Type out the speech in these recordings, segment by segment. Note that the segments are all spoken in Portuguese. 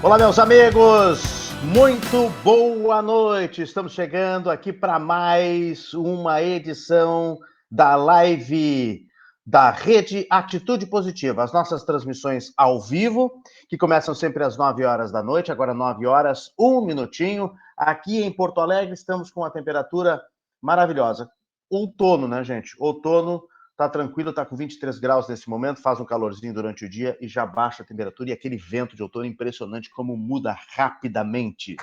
Olá, meus amigos, muito boa noite. Estamos chegando aqui para mais uma edição da live da Rede Atitude Positiva, as nossas transmissões ao vivo, que começam sempre às 9 horas da noite, agora 9 horas, um minutinho. Aqui em Porto Alegre estamos com uma temperatura maravilhosa. Outono, né, gente? Outono. Tá tranquilo, tá com 23 graus nesse momento, faz um calorzinho durante o dia e já baixa a temperatura, e aquele vento de outono impressionante como muda rapidamente.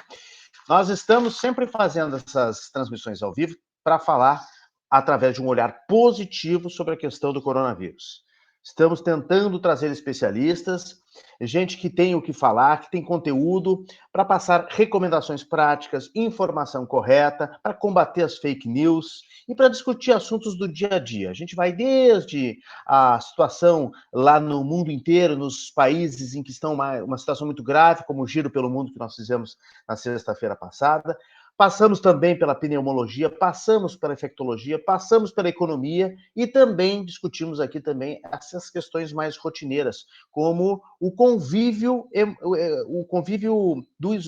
Nós estamos sempre fazendo essas transmissões ao vivo para falar através de um olhar positivo sobre a questão do coronavírus. Estamos tentando trazer especialistas, gente que tem o que falar, que tem conteúdo, para passar recomendações práticas, informação correta, para combater as fake news e para discutir assuntos do dia a dia. A gente vai desde a situação lá no mundo inteiro, nos países em que estão uma situação muito grave, como o Giro pelo Mundo que nós fizemos na sexta-feira passada. Passamos também pela pneumologia, passamos pela infectologia, passamos pela economia e também discutimos aqui também essas questões mais rotineiras, como o convívio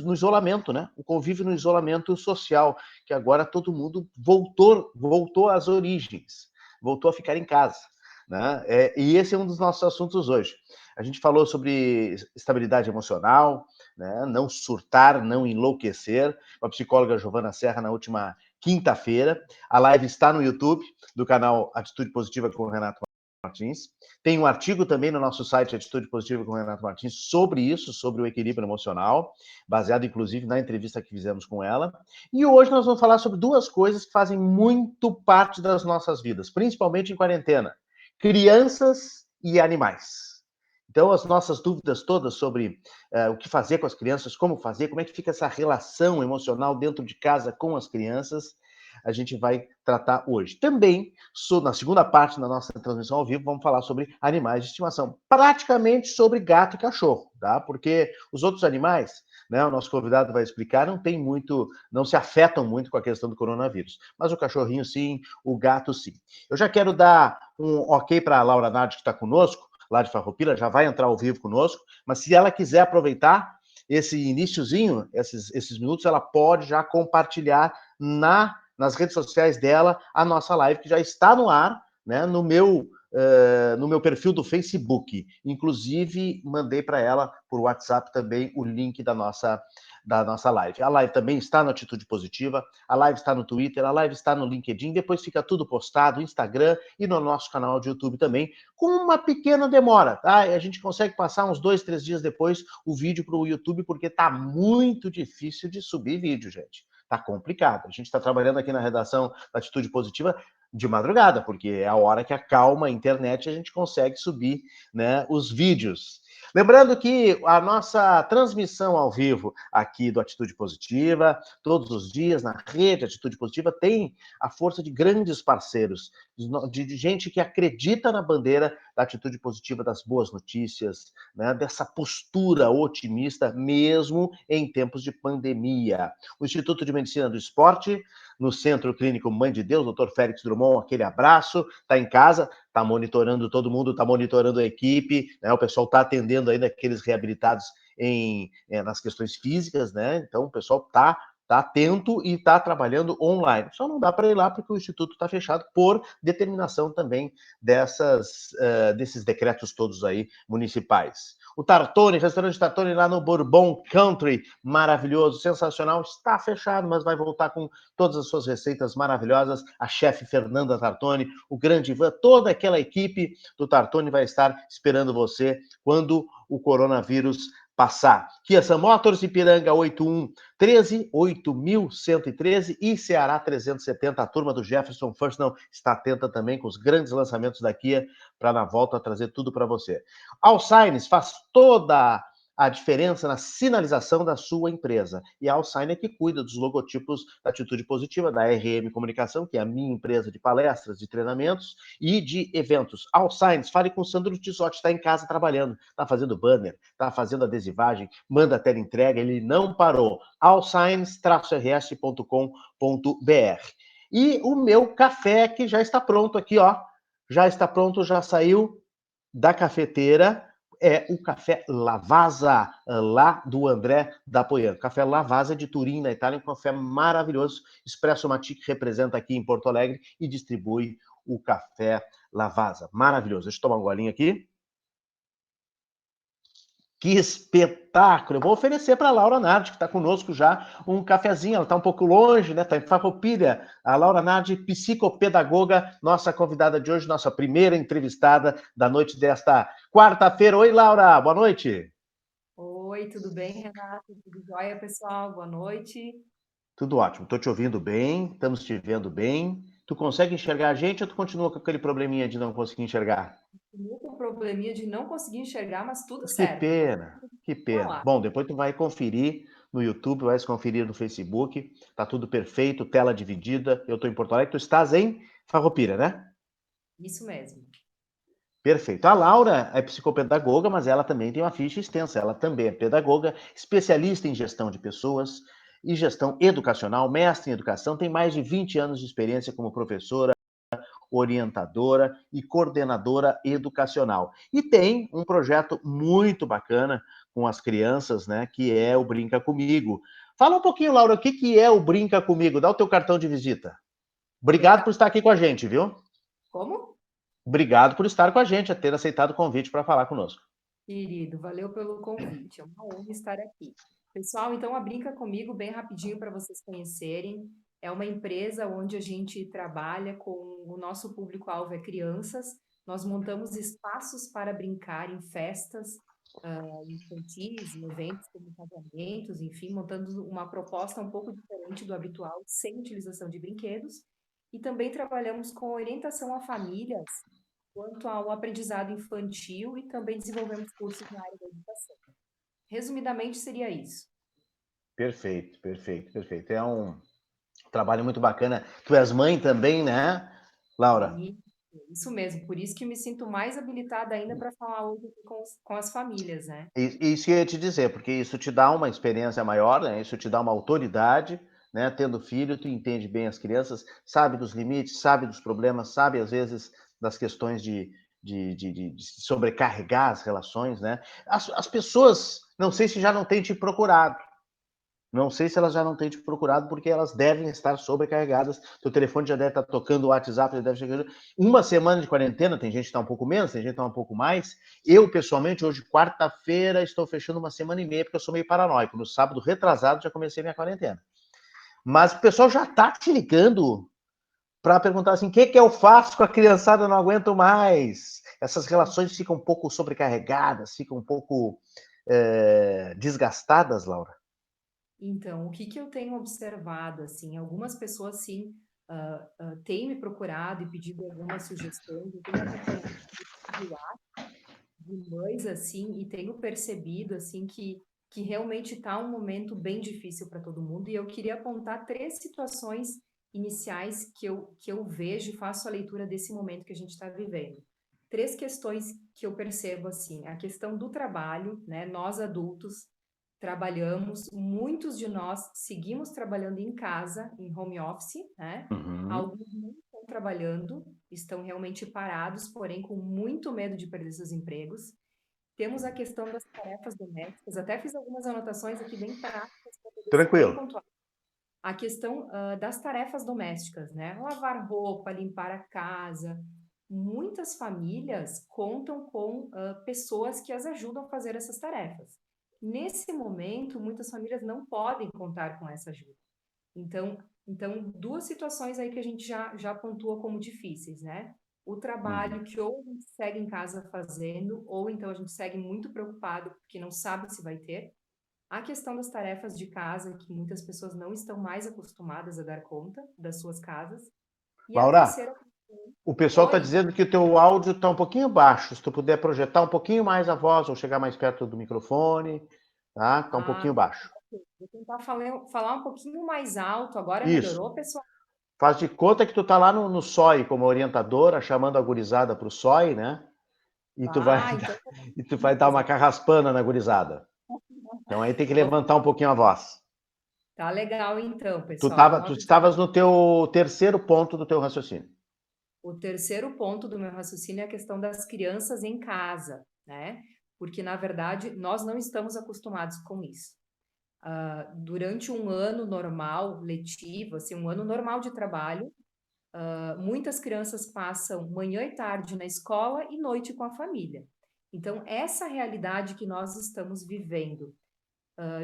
no isolamento, né? O convívio no isolamento social, que agora todo mundo voltou às origens, voltou a ficar em casa. Né? E esse é um dos nossos assuntos hoje. A gente falou sobre estabilidade emocional, né? Não surtar, não enlouquecer, com a psicóloga Giovana Serra na última quinta-feira. A live está no YouTube, do canal Atitude Positiva com o Renato Martins. Tem um artigo também no nosso site Atitude Positiva com o Renato Martins sobre isso, sobre o equilíbrio emocional, baseado inclusive na entrevista que fizemos com ela. E hoje nós vamos falar sobre duas coisas que fazem muito parte das nossas vidas, principalmente em quarentena: crianças e animais. Então, as nossas dúvidas todas sobre o que fazer com as crianças, como é que fica essa relação emocional dentro de casa com as crianças, a gente vai tratar hoje. Também, na segunda parte da nossa transmissão ao vivo, vamos falar sobre animais de estimação, praticamente sobre gato e cachorro, tá? Porque os outros animais, né, o nosso convidado vai explicar, não se afetam muito com a questão do coronavírus. Mas o cachorrinho sim, o gato sim. Eu já quero dar um ok para a Laura Nardi, que está conosco, lá de Farroupilha, já vai entrar ao vivo conosco, mas se ela quiser aproveitar esse iniciozinho, esses minutos, ela pode já compartilhar nas redes sociais dela a nossa live, que já está no ar, né, no meu perfil do Facebook. Inclusive, mandei para ela por WhatsApp também o link da nossa live. A live também está no Atitude Positiva, a live está no Twitter, a live está no LinkedIn, depois fica tudo postado no Instagram e no nosso canal de YouTube também, com uma pequena demora, tá? A gente consegue passar uns 2, 3 dias depois o vídeo para o YouTube, porque tá muito difícil de subir vídeo, gente. Tá complicado. A gente está trabalhando aqui na redação da Atitude Positiva de madrugada, porque é a hora que acalma a internet e a gente consegue subir, né, os vídeos. Lembrando que a nossa transmissão ao vivo aqui do Atitude Positiva, todos os dias na rede Atitude Positiva, tem a força de grandes parceiros, de gente que acredita na bandeira da atitude positiva, das boas notícias, né, dessa postura otimista, mesmo em tempos de pandemia. O Instituto de Medicina do Esporte, no Centro Clínico Mãe de Deus, Dr. Félix Drummond, aquele abraço, está em casa, está monitorando todo mundo, está monitorando a equipe, né, o pessoal está atendendo ainda aqueles reabilitados nas questões físicas, né? Então o pessoal está atento e está trabalhando online. Só não dá para ir lá porque o Instituto está fechado por determinação também desses decretos todos aí municipais. O Tartone, restaurante Tartone lá no Bourbon Country, maravilhoso, sensacional, está fechado, mas vai voltar com todas as suas receitas maravilhosas. A chefe Fernanda Tartone, o grande Ivan, toda aquela equipe do Tartone vai estar esperando você quando o coronavírus passar. Kia Sam Motors, Ipiranga 8113, 8113 e Ceará 370. A turma do Jefferson First não está atenta também com os grandes lançamentos da Kia para na volta trazer tudo para você. Alsignes faz toda a diferença na sinalização da sua empresa. E a Alsign é que cuida dos logotipos da Atitude Positiva, da RM Comunicação, que é a minha empresa de palestras, de treinamentos e de eventos. Alsigns, fale com o Sandro Tisotti, está em casa trabalhando, está fazendo banner, está fazendo adesivagem, manda a tela entrega, ele não parou. Alsigns-rs.com.br. E o meu café, que já está pronto aqui, ó. Já está pronto, já saiu da cafeteira. é o Café Lavazza, lá do André da Poiano. Café Lavazza de Turim, na Itália, um café maravilhoso. Espresso Matic representa aqui em Porto Alegre e distribui o Café Lavazza. Maravilhoso. Deixa eu tomar um golinho aqui. Que espetáculo! Eu vou oferecer para a Laura Nardi, que está conosco já, um cafezinho. Ela está um pouco longe, né? Está em Farroupilha. A Laura Nardi, psicopedagoga, nossa convidada de hoje, nossa primeira entrevistada da noite desta quarta-feira. Oi, Laura, boa noite. Oi, tudo bem, Renato? Tudo jóia, pessoal? Boa noite. Tudo ótimo. Estou te ouvindo bem, estamos te vendo bem. Tu consegue enxergar a gente ou tu continua com aquele probleminha de não conseguir enxergar? Estou com um probleminha de não conseguir enxergar, mas tudo Mas que certo. Vamos pena, que pena. falar. Bom, depois tu vai conferir no YouTube, vai conferir no Facebook, tá tudo perfeito, tela dividida. Eu estou em Porto Alegre, tu estás em Farroupilha, né? Isso mesmo. Perfeito. A Laura é psicopedagoga, mas ela também tem uma ficha extensa. Ela também é pedagoga, especialista em gestão de pessoas e gestão educacional, mestre em educação, tem mais de 20 anos de experiência como professora, orientadora e coordenadora educacional. E tem um projeto muito bacana com as crianças, né, que é o Brinca Comigo. Fala um pouquinho, Laura, o que é o Brinca Comigo? Dá o teu cartão de visita. Obrigado por Legal. estar aqui com a gente, viu? Como? Obrigado por estar com a gente, a ter aceitado o convite para falar conosco. Querido, valeu pelo convite. É uma honra estar aqui. Pessoal, então a Brinca Comigo, bem rapidinho para vocês conhecerem. É uma empresa onde a gente trabalha com o nosso público-alvo é crianças. Nós montamos espaços para brincar em festas, infantis, em eventos como casamentos, enfim, montando uma proposta um pouco diferente do habitual, sem utilização de brinquedos. E também trabalhamos com orientação a famílias quanto ao aprendizado infantil e também desenvolvemos cursos na área da educação. Resumidamente, seria isso. Perfeito, perfeito, perfeito. É um trabalho muito bacana. Tu és mãe também, né, Laura? E isso mesmo, por isso que me sinto mais habilitada ainda para falar hoje aqui com as famílias, né? Isso que eu ia te dizer, porque isso te dá uma experiência maior, né? Isso te dá uma autoridade, né? Tendo filho, tu entende bem as crianças, sabe dos limites, sabe dos problemas, sabe às vezes das questões de sobrecarregar as relações, né? As pessoas, não sei se já não têm te procurado, não sei se elas já não têm te procurado, porque elas devem estar sobrecarregadas. Teu telefone já deve estar tocando, o WhatsApp já deve chegar. Uma semana de quarentena, tem gente que está um pouco menos, tem gente que está um pouco mais. Eu, pessoalmente, hoje, quarta-feira, estou fechando uma semana e meia, porque eu sou meio paranoico. No sábado retrasado já comecei minha quarentena. Mas o pessoal já está te ligando para perguntar assim: o que eu faço com a criançada? Eu não aguento mais. Essas relações ficam um pouco sobrecarregadas, ficam um pouco desgastadas, Laura. Então, o que que eu tenho observado, assim, algumas pessoas, sim, têm me procurado e pedido algumas sugestões, eu tenho acompanhado de lá de mães, assim, e tenho percebido, assim, que realmente está um momento bem difícil para todo mundo, e eu queria apontar três situações iniciais que eu vejo e faço a leitura desse momento que a gente está vivendo. Três questões que eu percebo, assim, a questão do trabalho, né, nós adultos, trabalhamos, muitos de nós seguimos trabalhando em casa, em home office, né? Uhum. Alguns não estão trabalhando, estão realmente parados, porém com muito medo de perder seus empregos. Temos a questão das tarefas domésticas, até fiz algumas anotações aqui bem práticas para poder ser bem Tranquilo. pontual. A questão das tarefas domésticas, né? Lavar roupa, limpar a casa. Muitas famílias contam com pessoas que as ajudam a fazer essas tarefas. Nesse momento, muitas famílias não podem contar com essa ajuda. Então, duas situações aí que a gente já pontua como difíceis, né? O Uhum. trabalho que ou a gente segue em casa fazendo, ou então a gente segue muito preocupado porque não sabe se vai ter. A questão das tarefas de casa, que muitas pessoas não estão mais acostumadas a dar conta das suas casas. E a Laura, terceira, o pessoal está oi, dizendo que o teu áudio está um pouquinho baixo. Se tu puder projetar um pouquinho mais a voz ou chegar mais perto do microfone, tá? Está um pouquinho baixo. vou tentar falar um pouquinho mais alto. Agora Isso. melhorou, pessoal? Faz de conta que tu tá lá no SOI como orientadora, chamando a gurizada para o SOI, né? E tu vai, Ah, então e tu vai dar uma carraspana na gurizada. Então aí tem que vou levantar um pouquinho a voz. tá legal então, Tu, pessoal. tava, tu Vamos estavas no teu terceiro ponto do teu raciocínio. O terceiro ponto do meu raciocínio é a questão das crianças em casa, né? porque, na verdade, nós não estamos acostumados com isso. Durante um ano normal, letivo, assim, um ano normal de trabalho, muitas crianças passam manhã e tarde na escola e noite com a família. Então, essa realidade que nós estamos vivendo,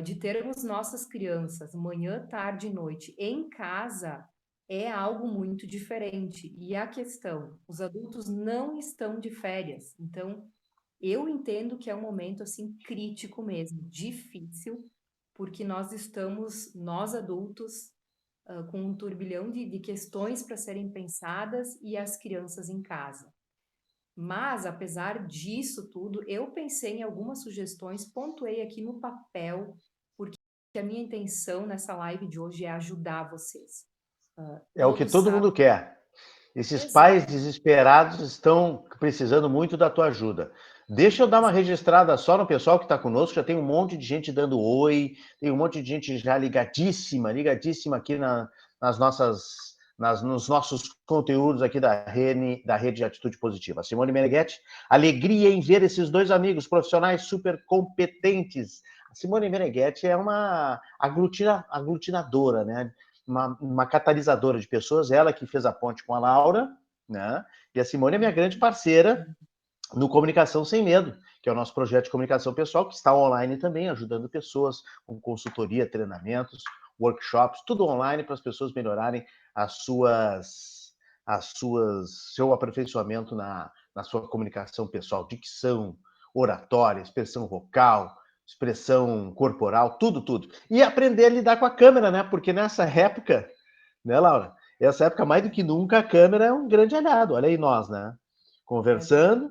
de termos nossas crianças manhã, tarde e noite em casa, é algo muito diferente. E a questão, os adultos não estão de férias. Então, eu entendo que é um momento assim crítico mesmo, difícil, porque nós adultos, com um turbilhão de questões para serem pensadas e as crianças em casa. Mas, apesar disso tudo, eu pensei em algumas sugestões, pontuei aqui no papel, porque a minha intenção nessa live de hoje é ajudar vocês. É o que Todos todo sabem. mundo quer. Esses pais Exato. desesperados estão precisando muito da tua ajuda. Deixa eu dar uma registrada só no pessoal que está conosco. Já tem um monte de gente dando oi, tem um monte de gente já ligadíssima, ligadíssima aqui nas nossas, nos nossos conteúdos aqui da rede de Atitude Positiva. Simone Meneghetti, alegria em ver esses dois amigos profissionais super competentes. A Simone Meneghetti é uma aglutinadora, né? Uma catalisadora de pessoas, ela que fez a ponte com a Laura, né? E a Simone é minha grande parceira no Comunicação Sem Medo, que é o nosso projeto de comunicação pessoal, que está online também, ajudando pessoas com consultoria, treinamentos, workshops, tudo online para as pessoas melhorarem seu aperfeiçoamento na sua comunicação pessoal, dicção, oratória, expressão vocal, expressão corporal, tudo. E aprender a lidar com a câmera, né? Porque nessa época, né, Laura? Essa época, mais do que nunca, a câmera é um grande aliado. Olha aí nós, né? É verdade. Conversando,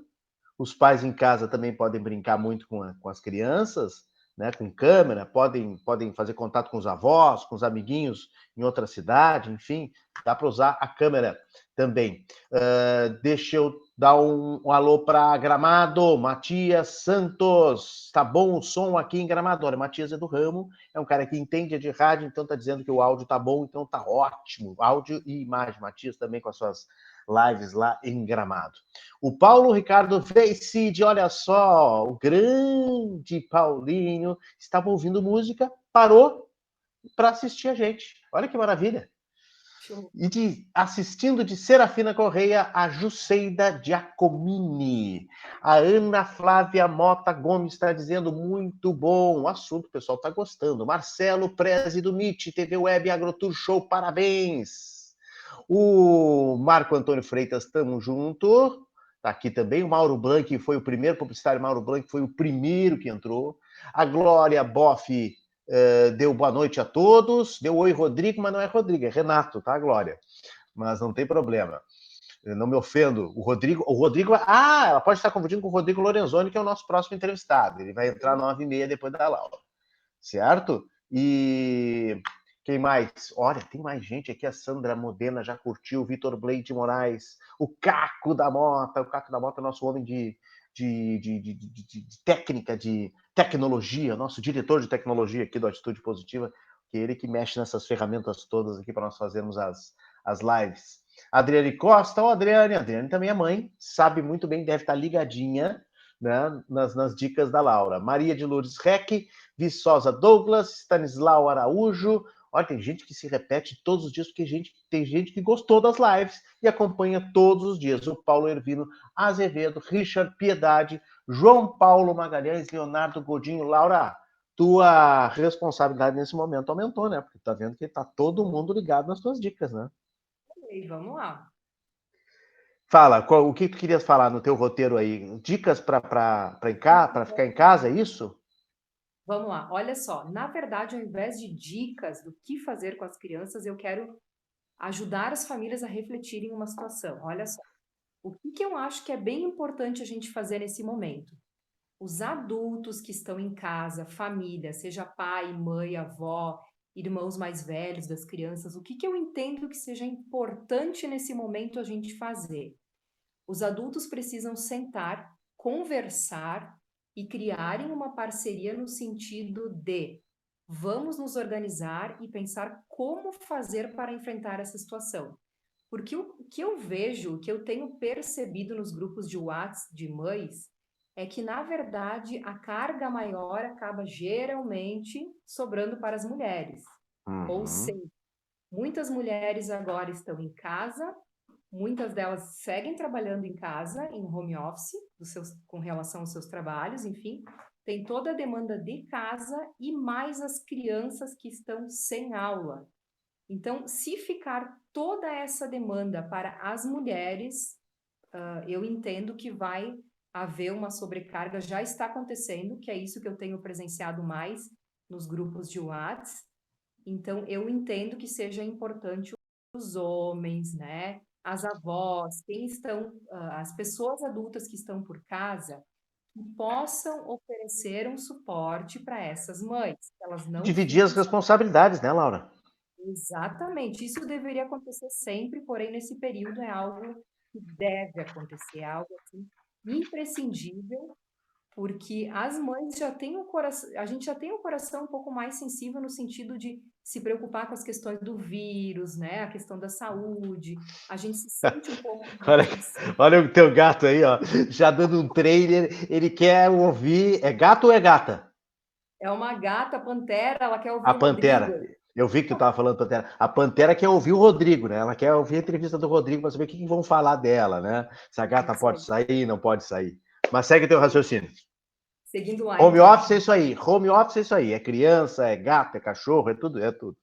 os pais em casa também podem brincar muito com as crianças, né, com câmera, podem fazer contato com os avós, com os amiguinhos em outra cidade, enfim, dá para usar a câmera também. Deixa eu dar um alô para Gramado, Matias Santos. Tá bom o som aqui em Gramado? Olha, Matias é do ramo, é um cara que entende de rádio, então tá dizendo que o áudio tá bom, então tá ótimo. Áudio e imagem. Matias também com as suas lives lá em Gramado. O Paulo Ricardo Veicid, olha só, o grande Paulinho, estava ouvindo música, parou para assistir a gente. Olha que maravilha. Show. E assistindo de Serafina Correia, a Jusceida Giacomini. A Ana Flávia Mota Gomes está dizendo muito bom. O assunto, o pessoal está gostando. Marcelo Prezi do MIT, TV Web AgroTour Show, parabéns. O Marco Antônio Freitas, tamo junto. Tá aqui também. O Mauro Blanc foi o primeiro publicitário. Mauro Blanc foi o primeiro que entrou. A Glória Boff deu boa noite a todos. Deu oi, Rodrigo, mas não é Rodrigo, é Renato, tá, Glória? Mas não tem problema. Eu não me ofendo. O Rodrigo. Ah, ela pode estar confundindo com o Rodrigo Lorenzoni, que é o nosso próximo entrevistado. Ele vai entrar às 9h30 depois da Laura. Certo? E quem mais? Olha, tem mais gente aqui. A Sandra Modena já curtiu, o Vitor Bleide Moraes, o Caco da Mota. O Caco da Mota é nosso homem de técnica, de tecnologia, nosso diretor de tecnologia aqui do Atitude Positiva, que é ele que mexe nessas ferramentas todas aqui para nós fazermos as lives. Adriane Costa, Adriane também é mãe, sabe muito bem, deve estar ligadinha, né, nas dicas da Laura. Maria de Lourdes Reck, Viçosa Douglas, Stanislau Araújo. Olha, tem gente que se repete todos os dias, porque tem gente que gostou das lives e acompanha todos os dias. O Paulo Ervino Azevedo, Richard Piedade, João Paulo Magalhães, Leonardo Godinho. Laura, tua responsabilidade nesse momento aumentou, né? Porque tá vendo que tá todo mundo ligado nas tuas dicas, né? E vamos lá. Fala, o que tu querias falar no teu roteiro aí? Dicas para ficar em casa, é isso? Vamos lá. Olha só, na verdade, ao invés de dicas do que fazer com as crianças, eu quero ajudar as famílias a refletirem uma situação. Olha só, o que que eu acho que é bem importante a gente fazer nesse momento? Os adultos que estão em casa, família, seja pai, mãe, avó, irmãos mais velhos das crianças, o que que eu entendo que seja importante nesse momento a gente fazer? Os adultos precisam sentar, conversar e criarem uma parceria no sentido de vamos nos organizar e pensar como fazer para enfrentar essa situação. Porque o que eu vejo, o que eu tenho percebido nos grupos de WhatsApp de mães, é que, na verdade, a carga maior acaba geralmente sobrando para as mulheres. Ou Uhum. seja, muitas mulheres agora estão em casa, muitas delas seguem trabalhando em casa, em home office, com relação aos seus trabalhos, enfim, tem toda a demanda de casa e mais as crianças que estão sem aula. Então, se ficar toda essa demanda para as mulheres, eu entendo que vai haver uma sobrecarga, já está acontecendo, que é isso que eu tenho presenciado mais nos grupos de WhatsApp. Então, eu entendo que seja importante os homens, né? As avós, quem estão, as pessoas adultas que estão por casa, que possam oferecer um suporte para essas mães, que elas não Dividir as fiquem só. responsabilidades, né, Laura? Exatamente, isso deveria acontecer sempre, porém, nesse período é algo que deve acontecer, é algo assim, imprescindível, porque as mães já têm o coração, a gente já tem o coração um pouco mais sensível no sentido de se preocupar com as questões do vírus, né? A questão da saúde. A gente se sente um pouco mais Olha, sensível. olha o teu gato aí, ó, já dando um trailer, ele quer ouvir, é gato ou é gata? É uma gata pantera, ela quer ouvir A o Rodrigo. Pantera. Eu vi que tu estava falando Pantera. A Pantera quer ouvir o Rodrigo, né? Ela quer ouvir a entrevista do Rodrigo para saber o que vão falar dela, né? Se a É gata isso pode aí. sair, não pode sair. Mas segue teu raciocínio. Seguindo lá, Home então. office é isso aí. Home office é isso aí. É criança, é gato, é cachorro, é tudo, é tudo.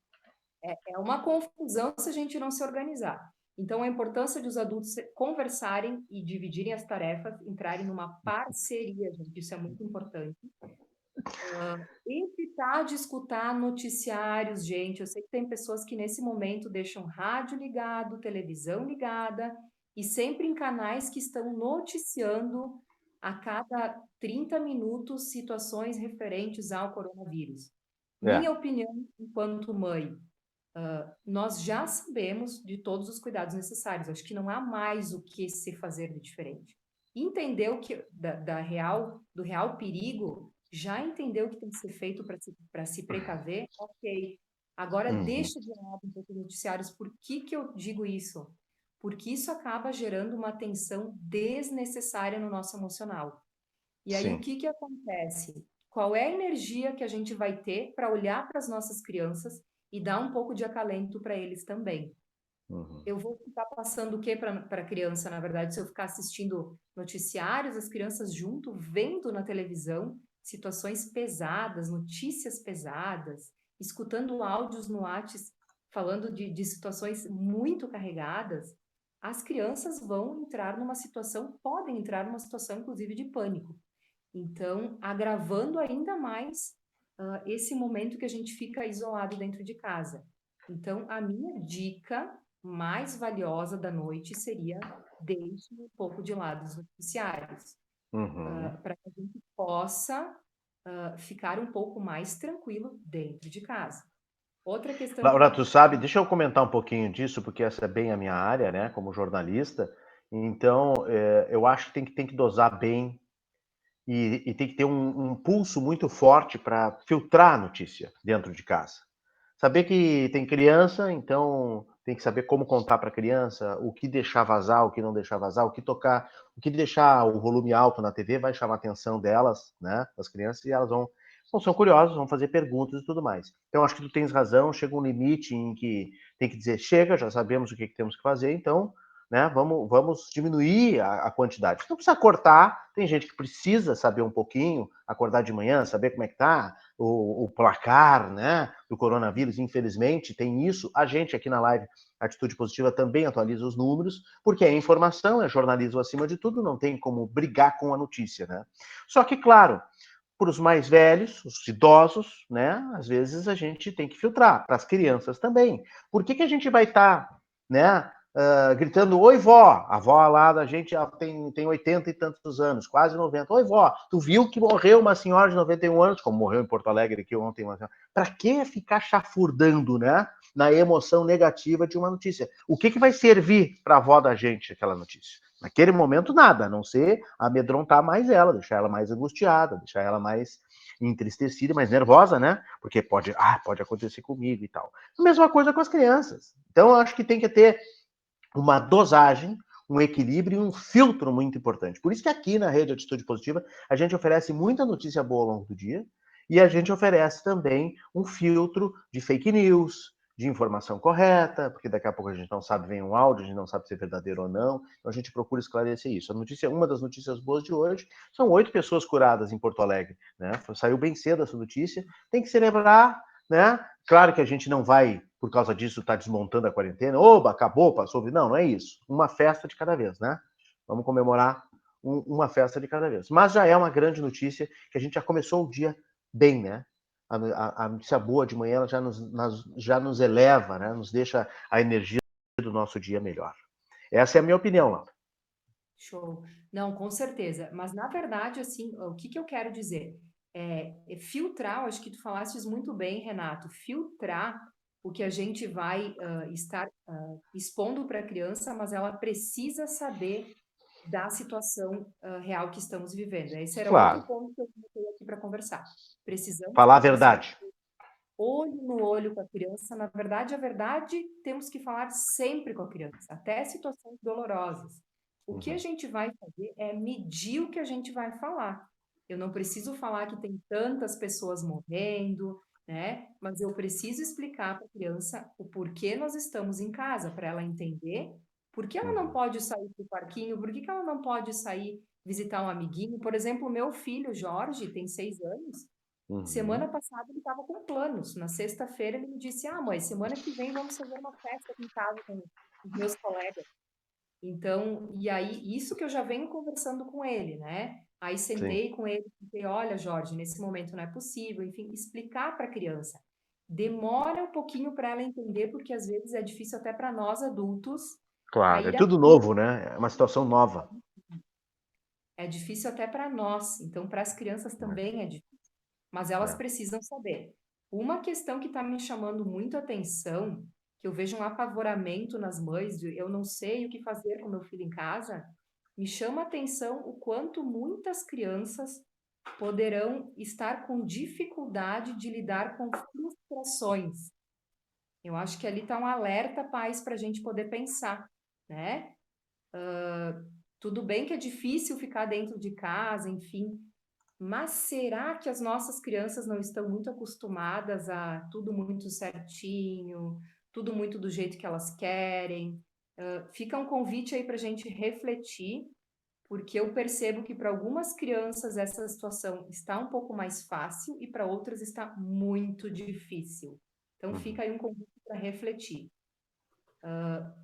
É uma confusão se a gente não se organizar. Então, a importância de os adultos conversarem e dividirem as tarefas, entrarem numa parceria, gente, isso é muito importante. Evitar de escutar noticiários, gente. Eu sei que tem pessoas que nesse momento deixam rádio ligado, televisão ligada, e sempre em canais que estão noticiando a cada 30 minutos situações referentes ao coronavírus. É. Minha opinião, enquanto mãe, nós já sabemos de todos os cuidados necessários. Acho que não há mais o que se fazer de diferente. Entendeu que do real perigo, já entendeu o que tem que ser feito para se precaver? Ok. Agora Uhum. deixa de lado um pouco os noticiários. Por que que eu digo isso? Porque isso acaba gerando uma tensão desnecessária no nosso emocional. E aí, o Sim. que que acontece? Qual é a energia que a gente vai ter para olhar para as nossas crianças e dar um pouco de acalento para eles também? Uhum. Eu vou ficar passando o que para a criança, na verdade, se eu ficar assistindo noticiários, as crianças junto, vendo na televisão situações pesadas, notícias pesadas, escutando áudios no Whats falando de situações muito carregadas, as crianças vão entrar numa situação, podem entrar numa situação, inclusive, de pânico. Então, agravando ainda mais esse momento que a gente fica isolado dentro de casa. Então, a minha dica mais valiosa da noite seria deixe um pouco de lado os noticiários, Uhum. para que a gente possa ficar um pouco mais tranquilo dentro de casa. Outra questão que Laura, eu tu sabe, deixa eu comentar um pouquinho disso, porque essa é bem a minha área, né, como jornalista. Então, eu acho que tem que dosar bem e tem que ter um pulso muito forte para filtrar a notícia dentro de casa. Saber que tem criança, então tem que saber como contar para a criança, o que deixar vazar, o que não deixar vazar, o que tocar, o que deixar o volume alto na TV vai chamar a atenção delas, né, das crianças, e elas são curiosas, vão fazer perguntas e tudo mais. Então, acho que tu tens razão, chega um limite em que tem que dizer, chega, já sabemos o que temos que fazer, então, né, vamos diminuir a quantidade. Não precisa cortar, tem gente que precisa saber um pouquinho, acordar de manhã, saber como é que tá, o placar, né, do coronavírus, infelizmente, tem isso. A gente aqui na live Atitude Positiva também atualiza os números, porque é informação, é jornalismo acima de tudo, não tem como brigar com a notícia, né? Só que, claro, para os mais velhos, os idosos, né, às vezes a gente tem que filtrar, para as crianças também. Por que a gente vai estar, né, gritando, oi vó, a avó lá da gente tem 80 e tantos anos, quase 90. Oi vó, tu viu que morreu uma senhora de 91 anos, como morreu em Porto Alegre aqui ontem, para que ficar chafurdando, né, na emoção negativa de uma notícia? O que vai servir para a avó da gente aquela notícia? Naquele momento, nada, a não ser amedrontar mais ela, deixar ela mais angustiada, deixar ela mais entristecida, mais nervosa, né? Porque pode acontecer comigo e tal. A mesma coisa com as crianças. Então, eu acho que tem que ter uma dosagem, um equilíbrio e um filtro muito importante. Por isso que aqui na Rede Atitude Positiva a gente oferece muita notícia boa ao longo do dia e a gente oferece também um filtro de fake news, de informação correta, porque daqui a pouco a gente não sabe, vem um áudio, a gente não sabe se é verdadeiro ou não, então a gente procura esclarecer isso. Uma das notícias boas de hoje são 8 pessoas curadas em Porto Alegre, né? Saiu bem cedo essa notícia, tem que celebrar, né? Claro que a gente não vai, por causa disso, estar desmontando a quarentena, oba, acabou, passou, não é isso. Uma festa de cada vez, né? Vamos comemorar uma festa de cada vez. Mas já é uma grande notícia que a gente já começou o dia bem, né? A notícia boa de manhã ela já nos eleva, né? Nos deixa a energia do nosso dia melhor. Essa é a minha opinião, Laura. Show. Não, com certeza. Mas, na verdade, assim, o que eu quero dizer? Filtrar, eu acho que tu falastes muito bem, Renato, filtrar o que a gente vai estar expondo para a criança, mas ela precisa saber da situação real que estamos vivendo. Esse era outro Claro. ponto que eu coloquei aqui para conversar. Precisamos Falar a conversar verdade. olho no olho com a criança. Na verdade, a verdade temos que falar sempre com a criança, até situações dolorosas. O que a gente vai fazer é medir o que a gente vai falar. Eu não preciso falar que tem tantas pessoas morrendo, né? Mas eu preciso explicar para a criança o porquê nós estamos em casa, para ela entender por que ela não pode sair para o parquinho, por que ela não pode sair visitar um amiguinho. Por exemplo, meu filho, Jorge, tem 6 anos. Semana passada ele estava com planos. Na sexta-feira ele me disse: Ah, mãe, semana que vem vamos fazer uma festa aqui em casa com os meus colegas. Então, e aí, isso que eu já venho conversando com ele, né? Aí Sim. sentei com ele e falei: Olha, Jorge, nesse momento não é possível. Enfim, explicar para a criança. Demora um pouquinho para ela entender, porque às vezes é difícil até para nós adultos Claro, é cair a tudo ficha. novo, né? É uma situação nova. É difícil até para nós. Então, para as crianças também é difícil. Mas elas É. precisam saber. Uma questão que está me chamando muito a atenção, que eu vejo um apavoramento nas mães, de eu não sei o que fazer com meu filho em casa, me chama a atenção o quanto muitas crianças poderão estar com dificuldade de lidar com frustrações. Eu acho que ali está um alerta, pais, para a gente poder pensar, né? Tudo bem que é difícil ficar dentro de casa, enfim, mas será que as nossas crianças não estão muito acostumadas a tudo muito certinho, tudo muito do jeito que elas querem? Fica um convite aí para a gente refletir, porque eu percebo que para algumas crianças essa situação está um pouco mais fácil e para outras está muito difícil. Então fica aí um convite para refletir.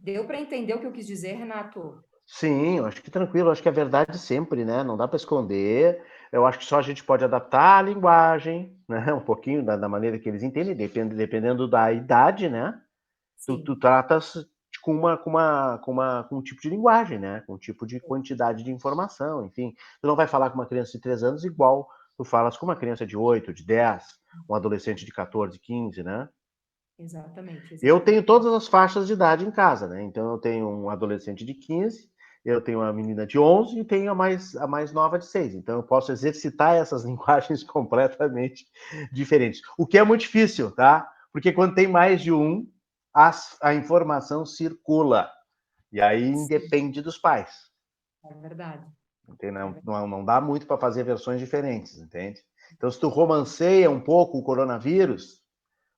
Deu para entender o que eu quis dizer, Renato? Sim, eu acho que tranquilo, eu acho que é verdade sempre, né? Não dá para esconder. Eu acho que só a gente pode adaptar a linguagem, né? Um pouquinho da maneira que eles entendem, dependendo da idade, né? Tu Sim, tratas com um tipo de linguagem, né? Com um tipo de quantidade de informação, enfim. Tu não vai falar com uma criança de 3 anos igual tu falas com uma criança de 8, de 10, um adolescente de 14, 15, né? exatamente, Eu tenho exatamente. todas as faixas de idade em casa, né? Então eu tenho um adolescente de 15, eu tenho uma menina de 11 e tenho a mais nova de 6. Então eu posso exercitar essas linguagens completamente diferentes. O que é muito difícil, tá? Porque quando tem mais de um, a informação circula. E aí Sim, independe dos pais. é verdade. É Não, verdade. não dá muito para fazer versões diferentes, entende? Então, se tu romanceia um pouco o coronavírus,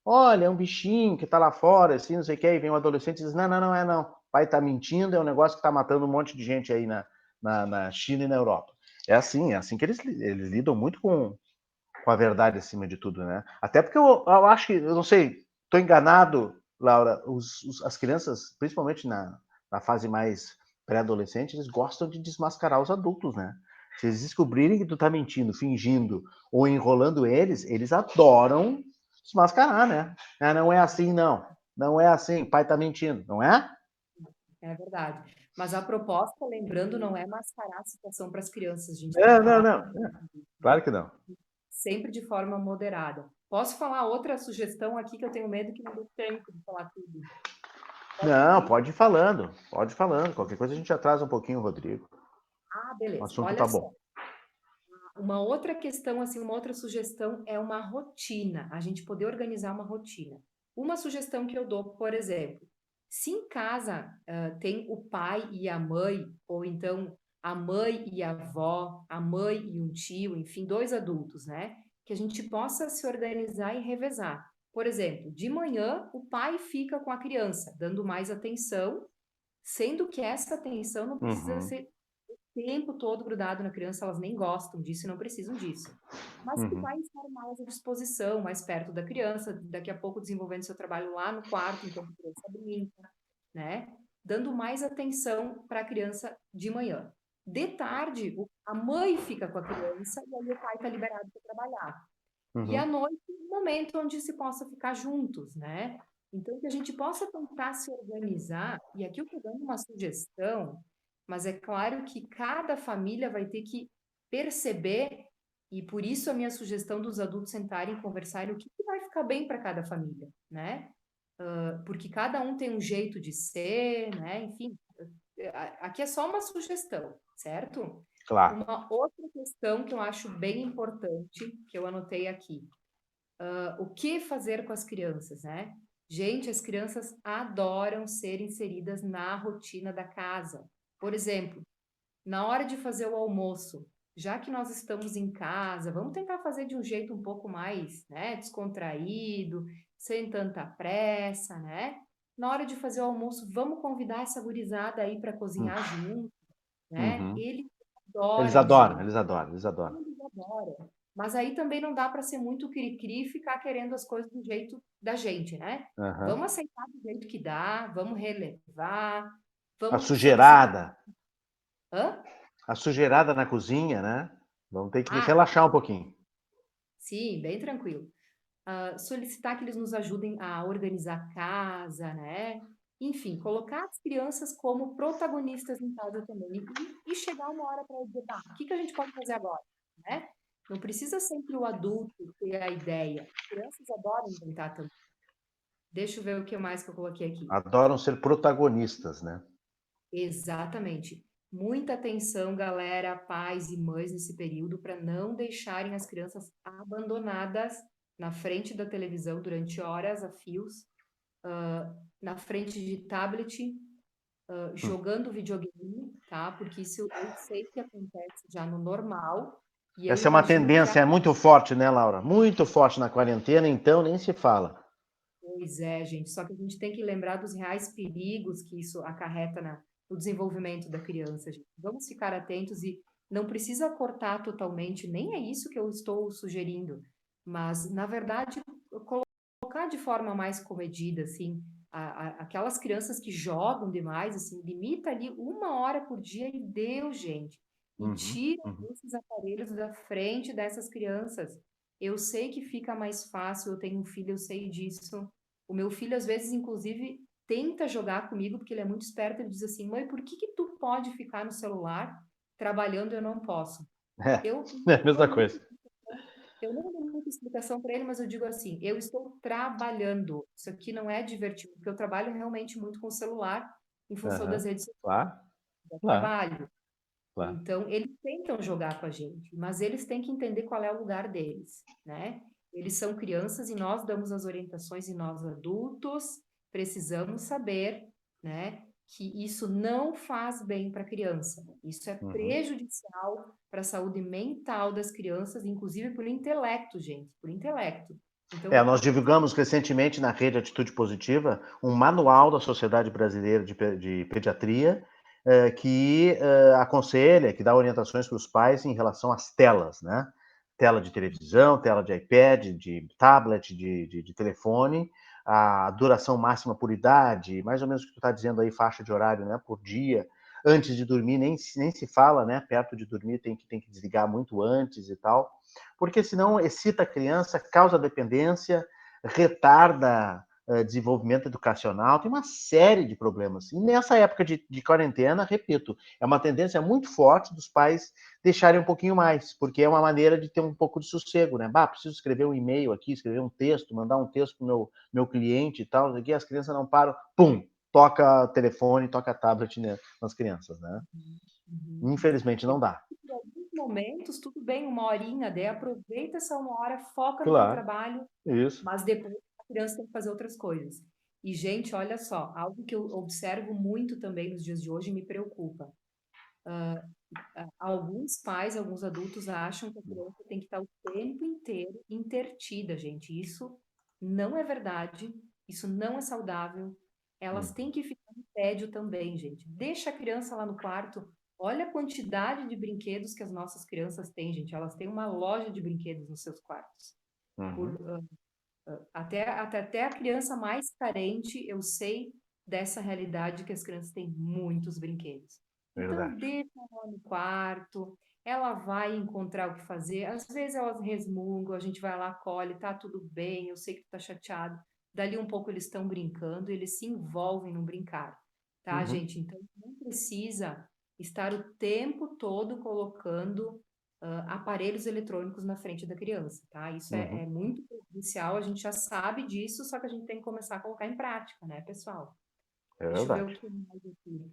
olha, é um bichinho que tá lá fora, assim, não sei o que, e vem um adolescente e diz, não, não, não é não. O pai tá mentindo, é um negócio que tá matando um monte de gente aí na China e na Europa. É assim que eles lidam muito com a verdade acima de tudo, né? Até porque eu acho que, eu não sei, tô enganado, Laura, as crianças, principalmente na fase mais pré-adolescente, eles gostam de desmascarar os adultos, né? Se eles descobrirem que tu tá mentindo, fingindo ou enrolando eles, eles adoram desmascarar, né? Ah, não é assim, não. Não é assim, pai tá mentindo, não é? É verdade. Mas a proposta, lembrando, não é mascarar a situação para as crianças. A gente tem É, que não, falar não. Claro que não. sempre de forma moderada. Posso falar outra sugestão aqui que eu tenho medo que não dê tempo de falar tudo? Pode Não, ir? pode ir falando, pode ir falando. Qualquer coisa a gente atrasa um pouquinho, Rodrigo. Ah, O beleza. assunto Olha tá só. bom. Uma outra questão, assim, uma outra sugestão é uma rotina. A gente poder organizar uma rotina. Uma sugestão que eu dou, por exemplo. Se em casa tem o pai e a mãe, ou então a mãe e a avó, a mãe e um tio, enfim, dois adultos, né? Que a gente possa se organizar e revezar. Por exemplo, de manhã o pai fica com a criança, dando mais atenção, sendo que essa atenção não precisa Uhum, ser o tempo todo grudado na criança, elas nem gostam disso e não precisam disso. Mas que uhum, vai estar mais à disposição, mais perto da criança, daqui a pouco desenvolvendo seu trabalho lá no quarto, enquanto a criança brinca, né? Dando mais atenção para a criança de manhã. De tarde, a mãe fica com a criança e aí o pai está liberado para trabalhar. E à uhum. noite, um momento onde se possa ficar juntos, né? Então, que a gente possa tentar se organizar, e aqui eu estou dando uma sugestão, mas é claro que cada família vai ter que perceber, e por isso a minha sugestão dos adultos sentarem e conversarem o que que vai ficar bem para cada família, né? Porque cada um tem um jeito de ser, né? Enfim, aqui é só uma sugestão, certo? Claro. Uma outra questão que eu acho bem importante, que eu anotei aqui, o que fazer com as crianças, né? Gente, as crianças adoram ser inseridas na rotina da casa. Por exemplo, na hora de fazer o almoço, já que nós estamos em casa, vamos tentar fazer de um jeito um pouco mais, né, descontraído, sem tanta pressa, né? Na hora de fazer o almoço, vamos convidar essa gurizada aí para Hum, cozinhar junto, né? uhum. Eles Eles adoram, adoram, gente. eles adoram, eles adoram. Eles adoram. Mas aí também não dá para ser muito cri-cri e ficar querendo as coisas do jeito da gente, né? Aham. Vamos aceitar do jeito que dá, vamos relevar, A vamos solicitar. sujeirada, Hã? a sujeirada na cozinha, né? Vamos ter que Ah, relaxar um pouquinho. sim, bem tranquilo. Solicitar que eles nos ajudem a organizar a casa, né? Enfim, colocar as crianças como protagonistas em casa também. E chegar uma hora para dizer, tá, o que que a gente pode fazer agora, né? Não precisa sempre o adulto ter a ideia. As crianças adoram inventar também. Deixa eu ver o que mais que eu coloquei aqui. Adoram ser protagonistas, né? Exatamente. Muita atenção, galera, pais e mães nesse período, para não deixarem as crianças abandonadas na frente da televisão durante horas a fios, na frente de tablet, Hum. jogando videogame, tá? Porque isso eu sei que acontece já no normal, e eu Essa é uma imagino que tendência muito forte, né, Laura? Muito forte na quarentena, então nem se fala. pois é, gente. Só que a gente tem que lembrar dos reais perigos que isso acarreta no desenvolvimento da criança, gente. Vamos ficar atentos e não precisa cortar totalmente, nem é isso que eu estou sugerindo, mas, na verdade, colocar de forma mais comedida, assim, aquelas crianças que jogam demais, assim, limita ali 1 hora por dia e deu, gente. E Uhum, tira uhum. esses aparelhos da frente dessas crianças. Eu sei que fica mais fácil, eu tenho um filho, eu sei disso. O meu filho, às vezes, inclusive, tenta jogar comigo, porque ele é muito esperto, ele diz assim, mãe, por que que tu pode ficar no celular trabalhando e eu não posso? É, Eu é não a dou mesma muita coisa. explicação, eu não dou muita explicação para ele, mas eu digo assim, eu estou trabalhando. Isso aqui não é divertido, porque eu trabalho realmente muito com o celular em função das Aham. redes sociais Claro, do claro, trabalho. claro. Então, eles tentam jogar com a gente, mas eles têm que entender qual é o lugar deles, né? Eles são crianças e nós damos as orientações e nós adultos precisamos saber, né, que isso não faz bem para a criança. Isso é Uhum. prejudicial para a saúde mental das crianças, inclusive por intelecto, gente, por intelecto. É, Então, nós divulgamos recentemente na rede Atitude Positiva um manual da Sociedade Brasileira de Pediatria que aconselha, que dá orientações para os pais em relação às telas, né? Tela de televisão, tela de iPad, de tablet, de telefone, a duração máxima por idade, mais ou menos o que tu está dizendo aí, faixa de horário, né, por dia. Antes de dormir, nem se fala, né? Perto de dormir tem que desligar muito antes e tal, porque senão excita a criança, causa dependência, retarda desenvolvimento educacional, tem uma série de problemas. E nessa época de quarentena, repito, é uma tendência muito forte dos pais deixarem um pouquinho mais, porque é uma maneira de ter um pouco de sossego, né? Bah, preciso escrever um e-mail aqui, escrever um texto, mandar um texto para o meu cliente e tal, aqui as crianças não param, pum, toca telefone, toca tablet, né, nas crianças, né? uhum. Infelizmente Eu não dá. acho que em alguns momentos, tudo bem, 1 horinha, daí aproveita essa 1 hora, foca no teu Claro, trabalho, isso. mas depois a criança tem que fazer outras coisas. E, gente, olha só, algo que eu observo muito também nos dias de hoje e me preocupa. Alguns pais, alguns adultos acham que a criança tem que estar o tempo inteiro intertida, gente. Isso não é verdade, isso não é saudável. Elas têm que ficar no tédio também, gente. Deixa a criança lá no quarto. Olha a quantidade de brinquedos que as nossas crianças têm, gente. Elas têm uma loja de brinquedos nos seus quartos. Por, Uhum. até a criança mais carente, eu sei dessa realidade que as crianças têm muitos brinquedos. Então, Verdade. deixa ela no quarto, ela vai encontrar o que fazer. Às vezes elas resmungam, a gente vai lá, colhe, tá tudo bem, eu sei que tu tá chateado. Dali um pouco eles estão brincando, eles se envolvem no brincar, tá, Uhum. gente? Então, não precisa estar o tempo todo colocando aparelhos eletrônicos na frente da criança, tá? Isso Uhum. é muito prejudicial, a gente já sabe disso, só que a gente tem que começar a colocar em prática, né, pessoal? É Deixa eu ver o verdade. que mais aqui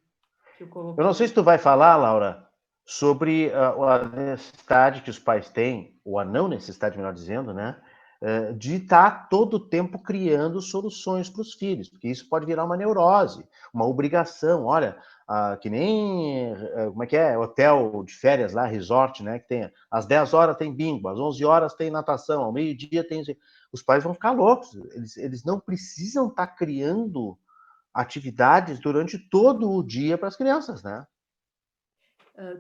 que eu Eu não sei se coloquei. tu vai falar, Laura, sobre a necessidade que os pais têm, ou a não necessidade, melhor dizendo, né, de estar todo o tempo criando soluções para os filhos, porque isso pode virar uma neurose, uma obrigação. Olha, que nem, como é que é? Hotel de férias lá, resort, né, que tem, às 10 horas tem bingo, às 11 horas tem natação, ao meio-dia tem... Os pais vão ficar loucos, eles não precisam estar criando atividades durante todo o dia para as crianças, né?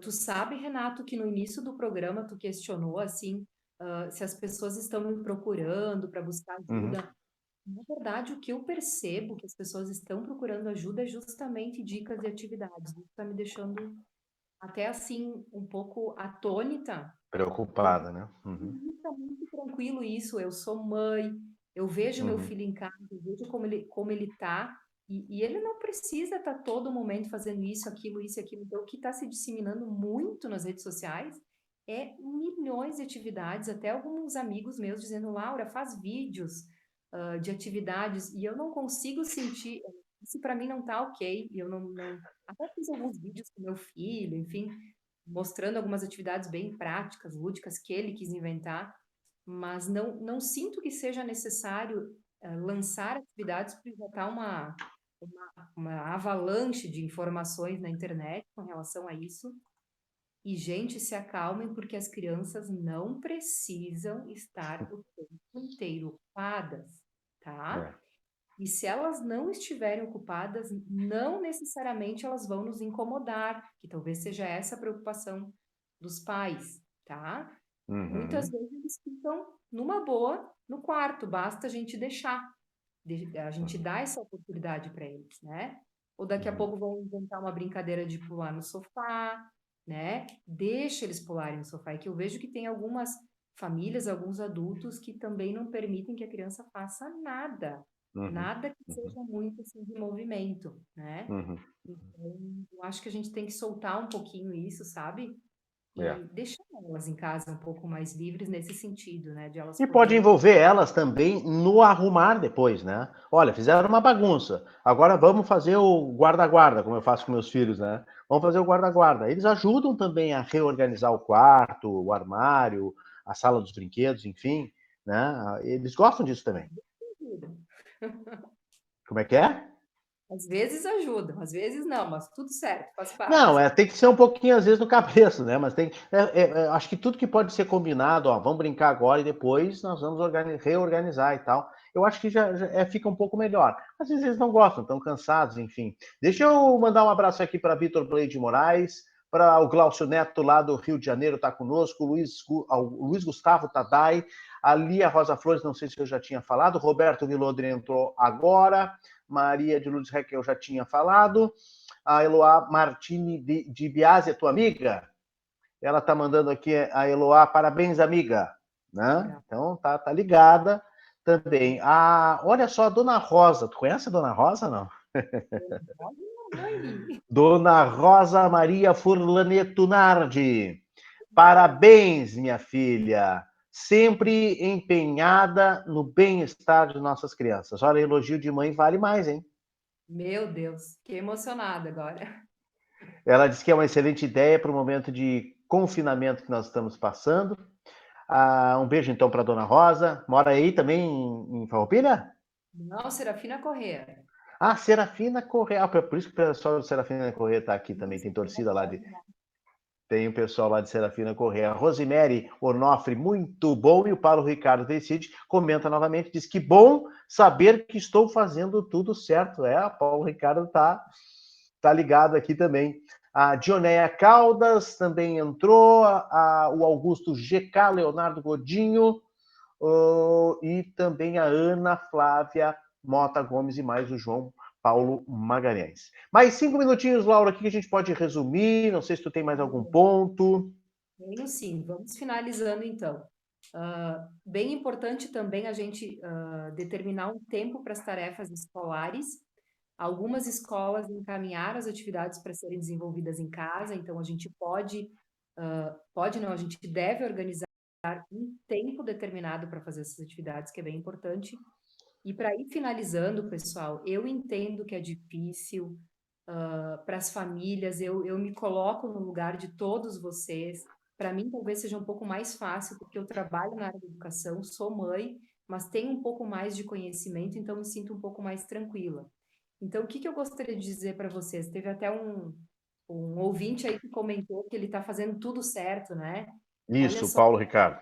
Tu sabe, Renato, que no início do programa tu questionou assim, se as pessoas estão me procurando para buscar Uhum, ajuda. Na verdade, o que eu percebo que as pessoas estão procurando ajuda é justamente dicas e atividades. Isso está me deixando até assim um pouco atônita, porque preocupada, né? Uhum, está muito tranquilo isso. Eu sou mãe, eu vejo meu uhum, filho em casa, eu vejo como ele tá, e ele não precisa estar todo momento fazendo isso e aquilo. Então, o que está se disseminando muito nas redes sociais é milhões de atividades, até alguns amigos meus dizendo, Laura, faz vídeos, de atividades, e eu não consigo sentir, isso para mim não tá ok, e eu não, até fiz alguns vídeos com meu filho, enfim, mostrando algumas atividades bem práticas, lúdicas, que ele quis inventar, mas não sinto que seja necessário lançar atividades, porque já está uma avalanche de informações na internet com relação a isso. E, gente, se acalmem, porque as crianças não precisam estar o tempo inteiro ocupadas, tá? é, E se elas não estiverem ocupadas, não necessariamente elas vão nos incomodar, que talvez seja essa a preocupação dos pais, tá? Muitas uhum, vezes eles ficam numa boa no quarto, basta a gente deixar, a gente uhum, dá essa oportunidade para eles, né? Ou daqui a uhum, pouco vão inventar uma brincadeira de pular no sofá, né? Deixa eles pularem no sofá, e que eu vejo que tem algumas famílias, alguns adultos que também não permitem que a criança faça nada, uhum, nada que uhum, seja muito assim de movimento, né? uhum, Então, eu acho que a gente tem que soltar um pouquinho isso, sabe? é. E deixar elas em casa um pouco mais livres nesse sentido, né? De elas E pode poderem. envolver elas também no arrumar depois, né? Olha, fizeram uma bagunça. Agora vamos fazer o guarda-guarda, como eu faço com meus filhos, né? Vamos fazer o guarda-guarda. Eles ajudam também a reorganizar o quarto, o armário, a sala dos brinquedos, enfim, né? Eles gostam disso também. Como é que é? Às vezes ajudam, às vezes não, mas tudo certo, faz Não, parte. tem que ser um pouquinho, às vezes, no cabeça, né? Mas tem. Acho que tudo que pode ser combinado, ó, vamos brincar agora e depois nós vamos reorganizar e tal. Eu acho que fica um pouco melhor. Às vezes eles não gostam, estão cansados, enfim. Deixa eu mandar um abraço aqui para Vitor Blade Moraes, para o Glaucio Neto, lá do Rio de Janeiro, está conosco, o Luiz Gustavo Tadai, a Lia Rosa Flores, não sei se eu já tinha falado, Roberto Vilodre entrou agora, Maria de Lourdes Reque eu já tinha falado. A Eloá Martini de Biasi, tua amiga, ela tá mandando aqui a Eloá, parabéns, amiga. Né? Legal. Então tá ligada também. Olha só, a Dona Rosa, tu conhece a Dona Rosa, não? Olha, mamãe. Dona Rosa Maria Furlaneto Nardi. Parabéns, minha filha. Sempre empenhada no bem-estar de nossas crianças. Olha, elogio de mãe vale mais, hein? Meu Deus, fiquei emocionada agora. Ela disse que é uma excelente ideia para o momento de confinamento que nós estamos passando. Um beijo então para Dona Rosa. Mora aí também em Farroupilha? Não, Serafina Corrêa. Ah, Serafina Corrêa. Ah, por isso que o pessoal de Serafina Corrêa está aqui também. Isso, Tem tem uma torcida lá de. foto lá. Tem o pessoal lá de Serafina Corrêa. Rosemary Onofre, muito bom. E o Paulo Ricardo Decide comenta novamente, diz que bom saber que estou fazendo tudo certo. É, o Paulo Ricardo tá ligado aqui também. A Dionéia Caldas também entrou. O Augusto GK, Leonardo Godinho. E também a Ana Flávia Mota Gomes e mais o João Paulo Magalhães. Mais 5 minutinhos, Laura, aqui que a gente pode resumir. Não sei se tu tem mais algum ponto. Tenho sim, vamos finalizando então. Bem importante também a gente determinar um tempo para as tarefas escolares. Algumas escolas encaminharam as atividades para serem desenvolvidas em casa, então a gente pode não, a gente deve organizar um tempo determinado para fazer essas atividades, que é bem importante. E para ir finalizando, pessoal, eu entendo que é difícil para as famílias, eu me coloco no lugar de todos vocês. Para mim, talvez seja um pouco mais fácil, porque eu trabalho na área da educação, sou mãe, mas tenho um pouco mais de conhecimento, então me sinto um pouco mais tranquila. Então, o que que eu gostaria de dizer para vocês? Teve até um ouvinte aí que comentou que ele está fazendo tudo certo, né? Olha Isso, só, Paulo Ricardo.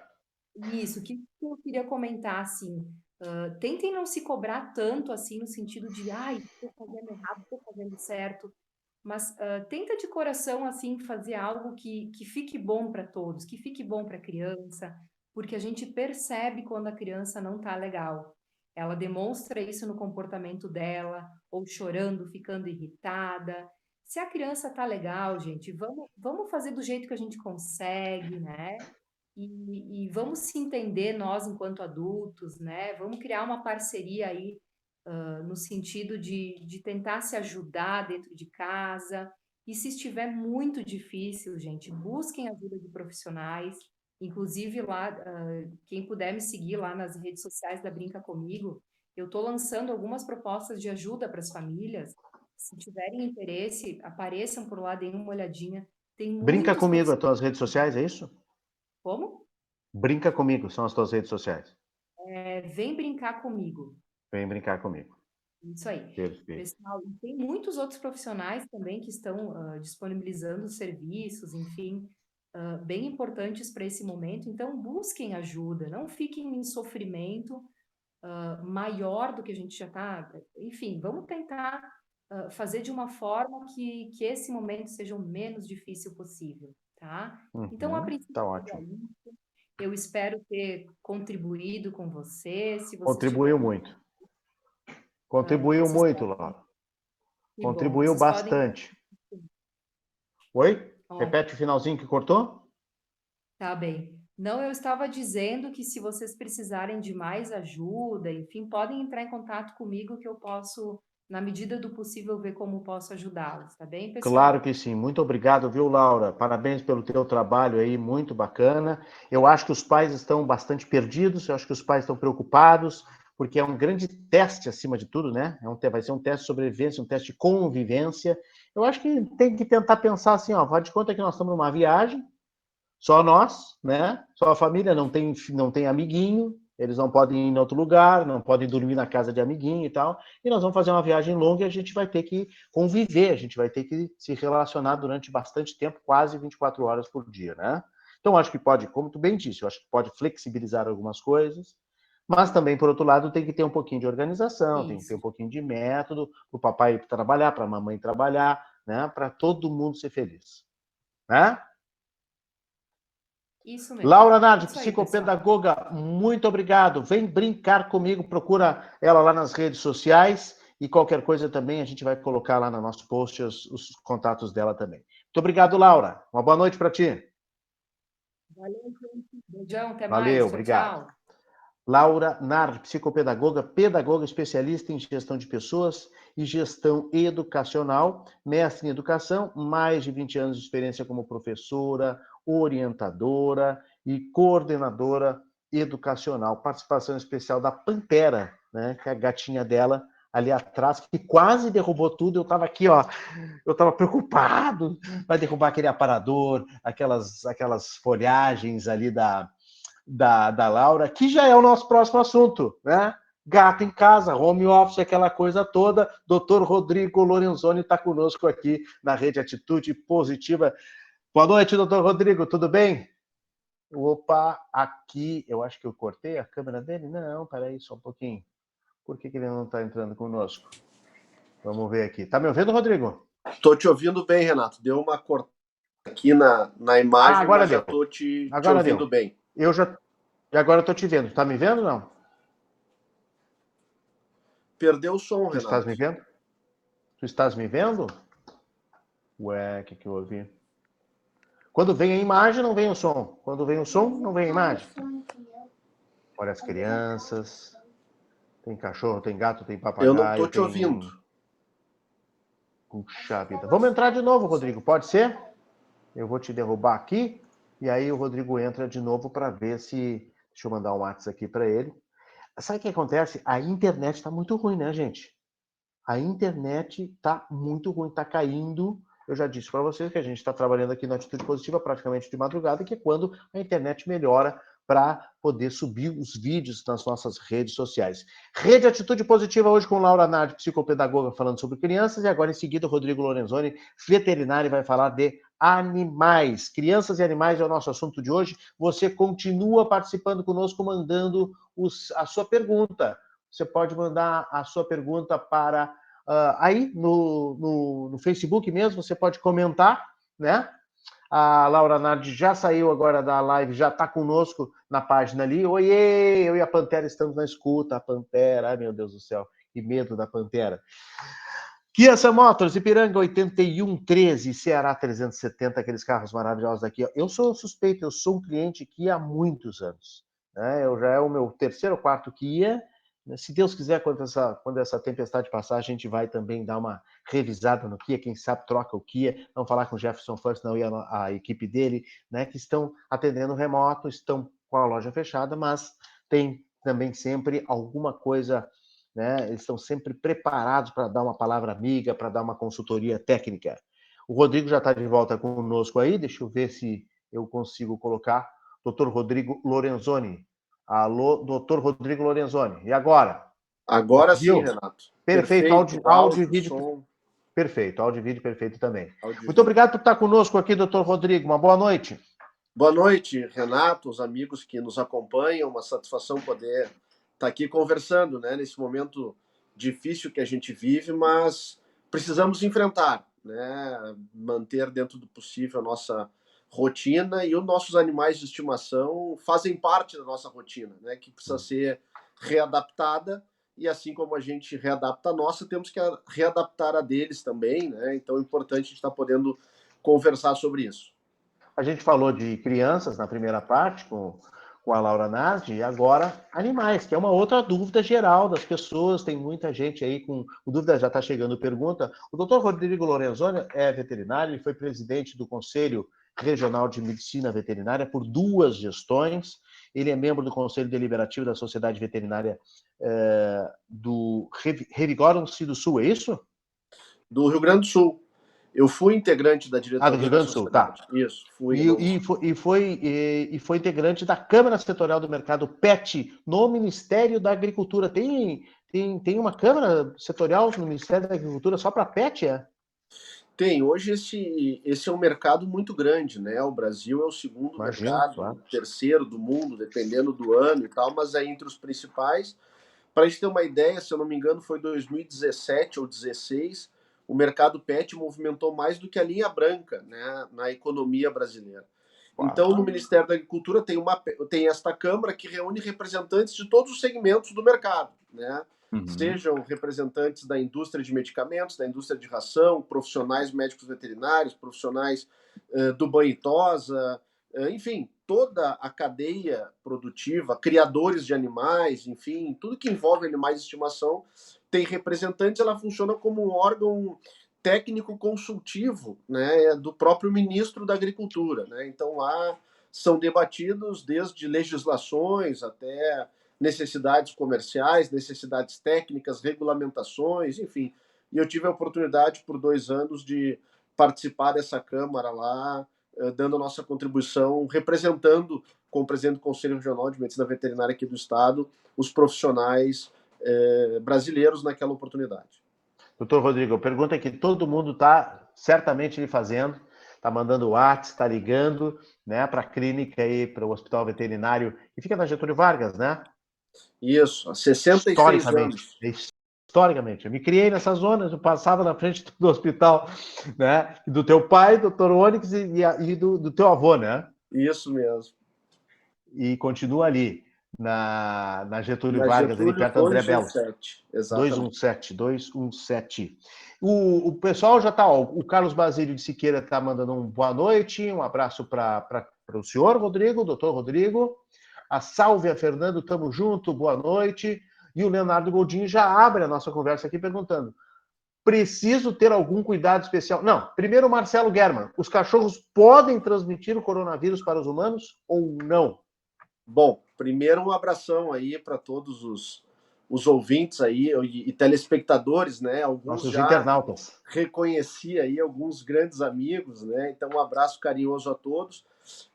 isso, o que que eu queria comentar, assim, tentem não se cobrar tanto, assim, no sentido de, ai, estou fazendo errado, estou fazendo certo, mas tenta de coração, assim, fazer algo que fique bom para todos, que fique bom para a criança, porque a gente percebe quando a criança não está legal. Ela demonstra isso no comportamento dela, ou chorando, ficando irritada. Se a criança está legal, gente, vamos fazer do jeito que a gente consegue, né? E vamos se entender nós enquanto adultos, né? Vamos criar uma parceria aí, no sentido de tentar se ajudar dentro de casa. E se estiver muito difícil, gente, busquem ajuda de profissionais. Inclusive lá, quem puder me seguir lá nas redes sociais da Brinca Comigo, eu estou lançando algumas propostas de ajuda para as famílias. Se tiverem interesse, apareçam por lá, deem uma olhadinha. Tem Brinca muitos comigo, as profissionais. tuas redes sociais, é isso? Como? Brinca comigo, são as tuas redes sociais. Vem brincar comigo. Vem brincar comigo. Isso aí. Perfeito. Pessoal, e tem muitos outros profissionais também que estão disponibilizando serviços, enfim, bem importantes para esse momento. Então, busquem ajuda, não fiquem em sofrimento maior do que a gente já está. Enfim, vamos tentar fazer de uma forma que esse momento seja o menos difícil possível, tá? Então, a Uhum, princípio, tá é ótimo. isso. Eu espero ter contribuído com você. Se vocês Contribuiu tiverem muito. Contribuiu vocês muito, podem, Laura. que bom, Contribuiu vocês podem, bastante. Oi? ó, Repete o finalzinho que cortou? tá bem. Não, eu estava dizendo que se vocês precisarem de mais ajuda, enfim, podem entrar em contato comigo que eu posso, na medida do possível, ver como posso ajudá-los, tá bem, Claro pessoal? que sim. Muito obrigado, viu, Laura? Parabéns pelo teu trabalho aí, muito bacana. Eu acho que os pais estão bastante perdidos, eu acho que os pais estão preocupados, porque é um grande teste acima de tudo, né? Vai ser um teste de sobrevivência, um teste de convivência. Eu acho que tem que tentar pensar assim, ó, faz de conta que nós estamos numa viagem, só nós, né? Só a família, não tem amiguinho, eles não podem ir em outro lugar, não podem dormir na casa de amiguinho e tal. E nós vamos fazer uma viagem longa e a gente vai ter que conviver, a gente vai ter que se relacionar durante bastante tempo, quase 24 horas por dia, né? Então, acho que pode, como tu bem disse, eu acho que pode flexibilizar algumas coisas, mas também, por outro lado, tem que ter um pouquinho de organização, tem que ter Isso, um pouquinho de método, para o papai trabalhar, para a mamãe trabalhar, né? Para todo mundo ser feliz, né? isso mesmo. Laura Nardi, Isso aí, pessoal. psicopedagoga, muito obrigado. Vem brincar comigo, procura ela lá nas redes sociais e qualquer coisa também a gente vai colocar lá no nosso post os contatos dela também. Muito obrigado, Laura. Uma boa noite para ti. Valeu, gente. Beijão, até Valeu, mais. Tchau, obrigado. tchau. Laura Nardi, psicopedagoga, pedagoga especialista em gestão de pessoas e gestão educacional, mestre em educação, mais de 20 anos de experiência como professora, orientadora e coordenadora educacional. Participação especial da Pantera, né, que é a gatinha dela ali atrás, que quase derrubou tudo. Eu estava aqui, ó, eu estava preocupado, vai derrubar aquele aparador, aquelas folhagens ali da Laura, que já é o nosso próximo assunto, né? gato em casa, home office, aquela coisa toda. Doutor Rodrigo Lorenzoni está conosco aqui na Rede Atitude Positiva. Boa noite, doutor Rodrigo, tudo bem? Opa, aqui, eu acho que eu cortei a câmera dele. Não, peraí, só um pouquinho. Por que ele não está entrando conosco? Vamos ver aqui. Tá me ouvindo, Rodrigo? Estou te ouvindo bem, Renato. Deu uma cortada aqui na imagem, agora mas deu. já estou te Agora ouvindo deu. bem. E agora eu estou te vendo. Tá me vendo ou não? Perdeu o som, Tu Renato. estás me vendo? Tu estás me vendo? Ué, o que eu ouvi? Quando vem a imagem, não vem o som. Quando vem o som, não vem a imagem. Olha as crianças. Tem cachorro, tem gato, tem papagaio. Eu não estou te ouvindo. Puxa vida. Vamos entrar de novo, Rodrigo. Pode ser? Eu vou te derrubar aqui. E aí o Rodrigo entra de novo para ver se... Deixa eu mandar um WhatsApp aqui para ele. Sabe o que acontece? A internet está muito ruim, né, gente? A internet está muito ruim, está caindo. Eu já disse para vocês que a gente está trabalhando aqui na Atitude Positiva praticamente de madrugada, que é quando a internet melhora para poder subir os vídeos nas nossas redes sociais. Rede Atitude Positiva hoje com Laura Nardi, psicopedagoga, falando sobre crianças, e agora em seguida o Rodrigo Lorenzoni, veterinário, vai falar de animais. Crianças e animais é o nosso assunto de hoje. Você continua participando conosco, mandando a sua pergunta. Você pode mandar a sua pergunta para aí no Facebook mesmo, você pode comentar, né? A Laura Nardi já saiu agora da live, já está conosco na página ali. Oiê, eu e a Pantera estamos na escuta. A Pantera, ai meu Deus do céu, que medo da Pantera. Kia Motors, Ipiranga 8113, Ceará 370, aqueles carros maravilhosos daqui. Eu sou suspeito, eu sou um cliente Kia há muitos anos. Né? Eu já é o meu terceiro ou quarto Kia. Se Deus quiser, quando essa tempestade passar, a gente vai também dar uma revisada no Kia, quem sabe troca o Kia. Vamos falar com o Jefferson First, não, e a equipe dele, né, que estão atendendo remoto, estão com a loja fechada, mas tem também sempre alguma coisa, né? Eles estão sempre preparados para dar uma palavra amiga, para dar uma consultoria técnica. O Rodrigo já está de volta conosco aí, deixa eu ver se eu consigo colocar. Doutor Rodrigo Lorenzoni. Alô, doutor Rodrigo Lorenzoni. E agora? Agora sim, Renato. Perfeito, áudio e vídeo. Som. Perfeito, áudio e vídeo perfeito também. Áudio Muito obrigado por estar conosco aqui, doutor Rodrigo. Uma boa noite. Boa noite, Renato, os amigos que nos acompanham. Uma satisfação poder estar aqui conversando, né, nesse momento difícil que a gente vive, mas precisamos enfrentar, né, manter dentro do possível a nossa rotina, e os nossos animais de estimação fazem parte da nossa rotina, né, que precisa ser readaptada, e assim como a gente readapta a nossa, temos que readaptar a deles também, né, então é importante a gente estar podendo conversar sobre isso. A gente falou de crianças na primeira parte com a Laura Nardi, e agora animais, que é uma outra dúvida geral das pessoas. Tem muita gente aí com dúvida, já está chegando pergunta. O doutor Rodrigo Lorenzoni é veterinário, ele foi presidente do Conselho Regional de Medicina Veterinária por 2 gestões. Ele é membro do Conselho Deliberativo da Sociedade Veterinária do Revigoram-se do Sul, é isso? Do Rio Grande do Sul. Eu fui integrante da diretoria do Rio Grande do Sul, tá. Isso, fui. E foi integrante da Câmara Setorial do Mercado PET no Ministério da Agricultura. Tem uma Câmara Setorial no Ministério da Agricultura só para PET, é? Tem. Hoje esse é um mercado muito grande, né? O Brasil é o segundo mercado, claro, terceiro do mundo, dependendo do ano e tal, mas é entre os principais. Para a gente ter uma ideia, se eu não me engano, foi 2017 ou 2016, o mercado PET movimentou mais do que a linha branca, né, na economia brasileira. Então, no Ministério da Agricultura tem esta Câmara que reúne representantes de todos os segmentos do mercado, né? Sejam representantes da indústria de medicamentos, da indústria de ração, profissionais médicos veterinários, profissionais do banho e tosa, enfim, toda a cadeia produtiva, criadores de animais, enfim, tudo que envolve animais de estimação tem representantes. Ela funciona como um órgão técnico consultivo, né, do próprio ministro da Agricultura, né? Então lá são debatidos desde legislações até necessidades comerciais, necessidades técnicas, regulamentações, enfim. E eu tive a oportunidade por 2 anos de participar dessa Câmara lá, dando a nossa contribuição, representando, como presidente do Conselho Regional de Medicina Veterinária aqui do Estado, os profissionais brasileiros naquela oportunidade. Doutor Rodrigo, pergunta que todo mundo está certamente lhe fazendo, está mandando WhatsApp, está ligando, né, para a clínica aí, para o hospital veterinário, e fica na Getúlio Vargas, né? Isso, há 66 anos. Historicamente, eu me criei nessa zona, eu passava na frente do hospital, né, do teu pai, doutor Onyx, e do teu avô, né? Isso mesmo. E continua ali, na Getúlio Na Vargas, ali Getúlio perto do André Bello. 217, exatamente. 217. O pessoal já está, o Carlos Basílio de Siqueira está mandando um boa noite, um abraço para o senhor Rodrigo, doutor Rodrigo. A Sálvia Fernando, tamo junto, boa noite. E o Leonardo Goldin já abre a nossa conversa aqui perguntando: preciso ter algum cuidado especial? Não, primeiro o Marcelo German, os cachorros podem transmitir o coronavírus para os humanos ou não? Bom, primeiro um abração aí para todos os ouvintes aí e telespectadores, né? Alguns nossos já internautas. Reconheci aí alguns grandes amigos, né? Então um abraço carinhoso a todos.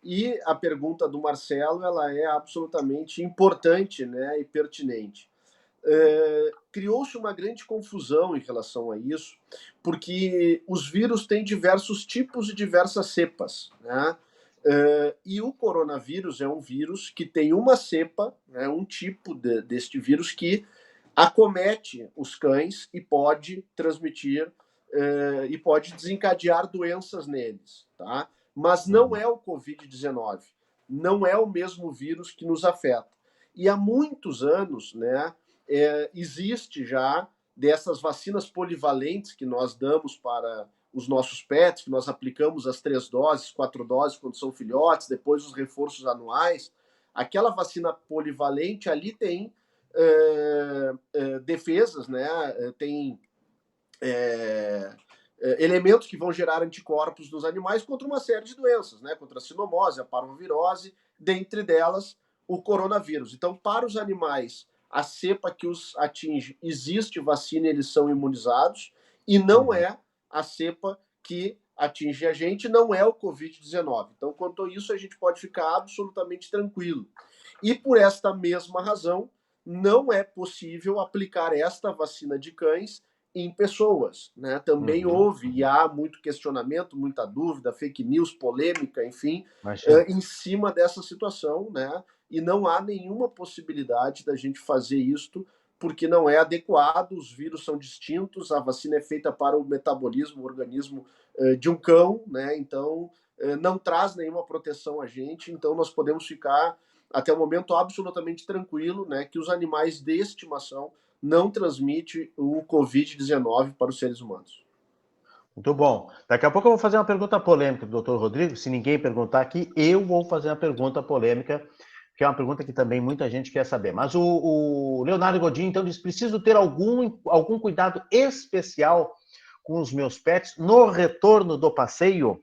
E a pergunta do Marcelo, ela é absolutamente importante, né? E pertinente. Criou-se uma grande confusão em relação a isso, porque os vírus têm diversos tipos e diversas cepas, né? E o coronavírus é um vírus que tem uma cepa, né, um tipo deste vírus que acomete os cães e pode transmitir e pode desencadear doenças neles, tá? Mas não é o Covid-19, não é o mesmo vírus que nos afeta. E há muitos anos, né, existe já dessas vacinas polivalentes que nós damos para os nossos pets, que nós aplicamos as 3 doses, 4 doses quando são filhotes, depois os reforços anuais. Aquela vacina polivalente ali tem defesas, né? Tem elementos que vão gerar anticorpos nos animais contra uma série de doenças, né? Contra a sinomose, a parvovirose, dentre delas o coronavírus. Então, para os animais, a cepa que os atinge, existe vacina e eles são imunizados, e não é a cepa que atinge a gente, não é o Covid-19. Então, quanto a isso, a gente pode ficar absolutamente tranquilo. E por esta mesma razão, não é possível aplicar esta vacina de cães em pessoas, né? Também houve e há muito questionamento, muita dúvida, fake news, polêmica, enfim, em cima dessa situação, né? E não há nenhuma possibilidade da gente fazer isto, porque não é adequado, os vírus são distintos, a vacina é feita para o metabolismo, o organismo de um cão, né? Então, não traz nenhuma proteção a gente, então nós podemos ficar, até o momento, absolutamente tranquilo, né? Que os animais de estimação não transmite o Covid-19 para os seres humanos. Muito bom. Daqui a pouco eu vou fazer uma pergunta polêmica do Dr. Rodrigo. Se ninguém perguntar aqui, eu vou fazer uma pergunta polêmica, que é uma pergunta que também muita gente quer saber. Mas o Leonardo Godinho, então, diz: preciso ter algum cuidado especial com os meus pets no retorno do passeio?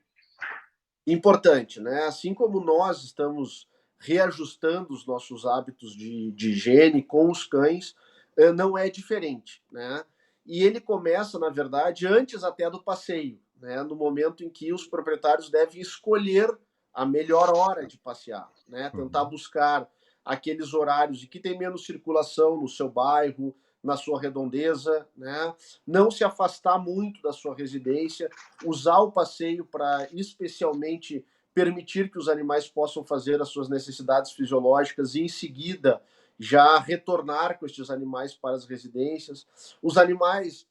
Importante, né? Assim como nós estamos reajustando os nossos hábitos de higiene com os cães, não é diferente, né? E ele começa, na verdade, antes até do passeio, né? No momento em que os proprietários devem escolher a melhor hora de passear, né? Tentar buscar aqueles horários em que tem menos circulação no seu bairro, na sua redondeza, né? Não se afastar muito da sua residência, usar o passeio para especialmente permitir que os animais possam fazer as suas necessidades fisiológicas e, em seguida, já retornar com estes animais para as residências. Os animais,